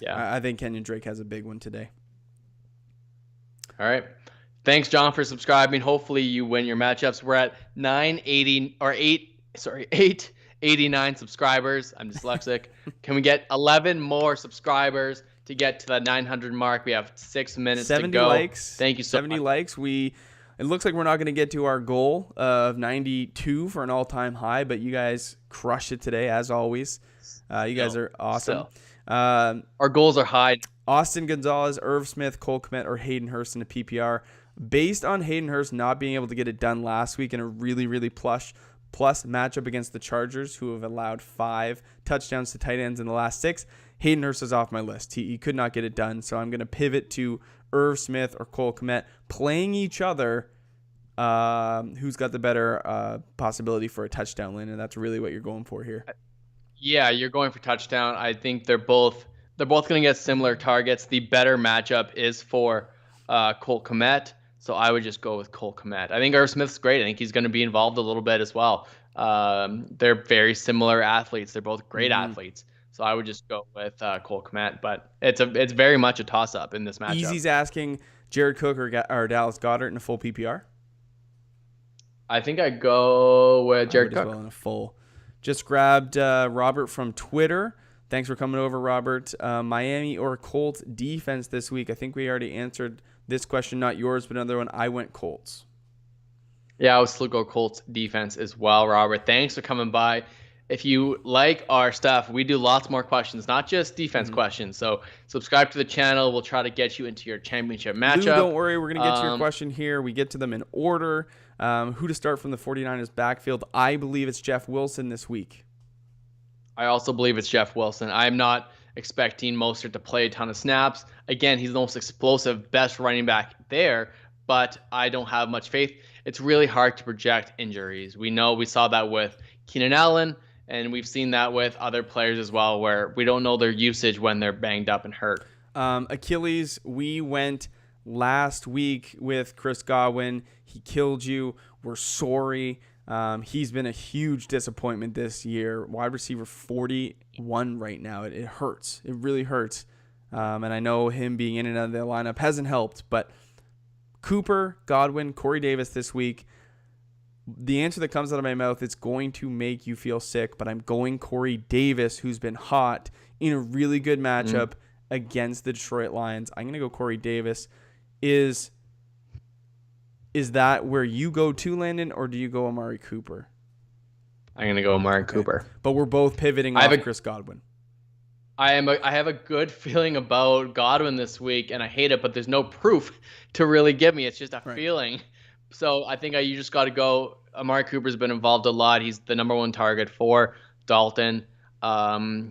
Yeah. I think Kenyon Drake has a big one today. All right. Thanks, John, for subscribing. Hopefully you win your matchups. We're at 889 subscribers. I'm dyslexic. Can we get 11 more subscribers to get to that 900 mark? We have 6 minutes to go. 70 likes. Thank you so much. 70 likes. It looks like we're not going to get to our goal of 92 for an all-time high, but you guys crushed it today, as always. You guys are awesome. Our goals are high. Austin Gonzalez, Irv Smith, Cole Kmet, or Hayden Hurst in a PPR. Based on Hayden Hurst not being able to get it done last week in a really, really plus matchup against the Chargers, who have allowed 5 touchdowns to tight ends in the last 6, Hayden Hurst is off my list. He could not get it done, so I'm going to pivot to Irv Smith or Cole Kmet playing each other. Who's got the better possibility for a touchdown, Lynn? And that's really what you're going for here. Yeah, you're going for touchdown. I think they're both going to get similar targets. The better matchup is for Cole Kmet, so I would just go with Cole Kmet. I think Irv Smith's great. I think he's going to be involved a little bit as well. They're very similar athletes. They're both great athletes. So I would just go with Cole Kmet, but it's very much a toss-up in this matchup. Easy's asking Jared Cook or Dallas Goedert in a full PPR. I think I go with I would Jared as well Cook. in a full. Just grabbed Robert from Twitter. Thanks for coming over, Robert. Miami or Colts defense this week? I think we already answered this question, not yours, but another one. I went Colts. Yeah, I would still go Colts defense as well, Robert. Thanks for coming by. If you like our stuff, we do lots more questions, not just defense questions. So subscribe to the channel. We'll try to get you into your championship Lou, don't matchup. worry. We're going to get to your question here. We get to them in order. Who to start from the 49ers backfield? I believe it's Jeff Wilson this week. I also believe it's Jeff Wilson. I'm not expecting Mostert to play a ton of snaps. Again, he's the most explosive, best running back there, but I don't have much faith. It's really hard to project injuries. We saw that with Keenan Allen, and we've seen that with other players as well, where we don't know their usage when they're banged up and hurt. Achilles, we went last week with Chris Godwin. He killed you. We're sorry. He's been a huge disappointment this year. Wide receiver 41 right now. It hurts. It really hurts. And I know him being in and out of the lineup hasn't helped. But Cooper, Godwin, Corey Davis this week. The answer that comes out of my mouth, it's going to make you feel sick. But I'm going Corey Davis, who's been hot in a really good matchup against the Detroit Lions. I'm going to go Corey Davis. Is that where you go to, Landon, or do you go Amari Cooper? I'm going to go Amari Cooper. But we're both pivoting off Chris Godwin. I have a good feeling about Godwin this week, and I hate it, but there's no proof to really give me. It's just a feeling. So I think you just got to go. Amari Cooper's been involved a lot. He's the number one target for Dalton.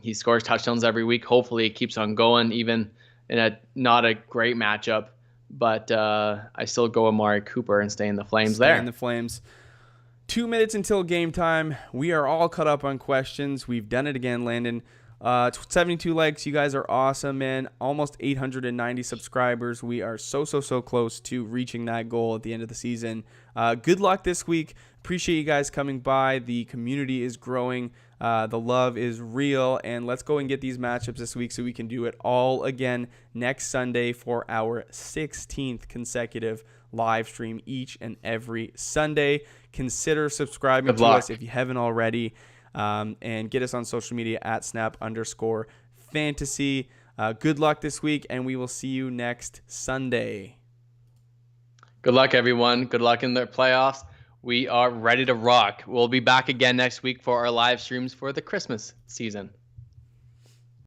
He scores touchdowns every week. Hopefully it keeps on going, even in not a great matchup. But I still go Amari Cooper and stay in the Flames there. Stay in the Flames. 2 minutes until game time. We are all caught up on questions. We've done it again, Landon. 72 likes. You guys are awesome, man. Almost 890 subscribers. We are so close to reaching that goal at the end of the season. Good luck this week. Appreciate you guys coming by. The community is growing. The love is real. And let's go and get these matchups this week so we can do it all again next Sunday for our 16th consecutive live stream each and every Sunday. Consider subscribing to us if you haven't already. And get us on social media at @snap_fantasy. Good luck this week, and we will see you next Sunday. Good luck, everyone. Good luck in the playoffs. We are ready to rock. We'll be back again next week for our live streams for the Christmas season.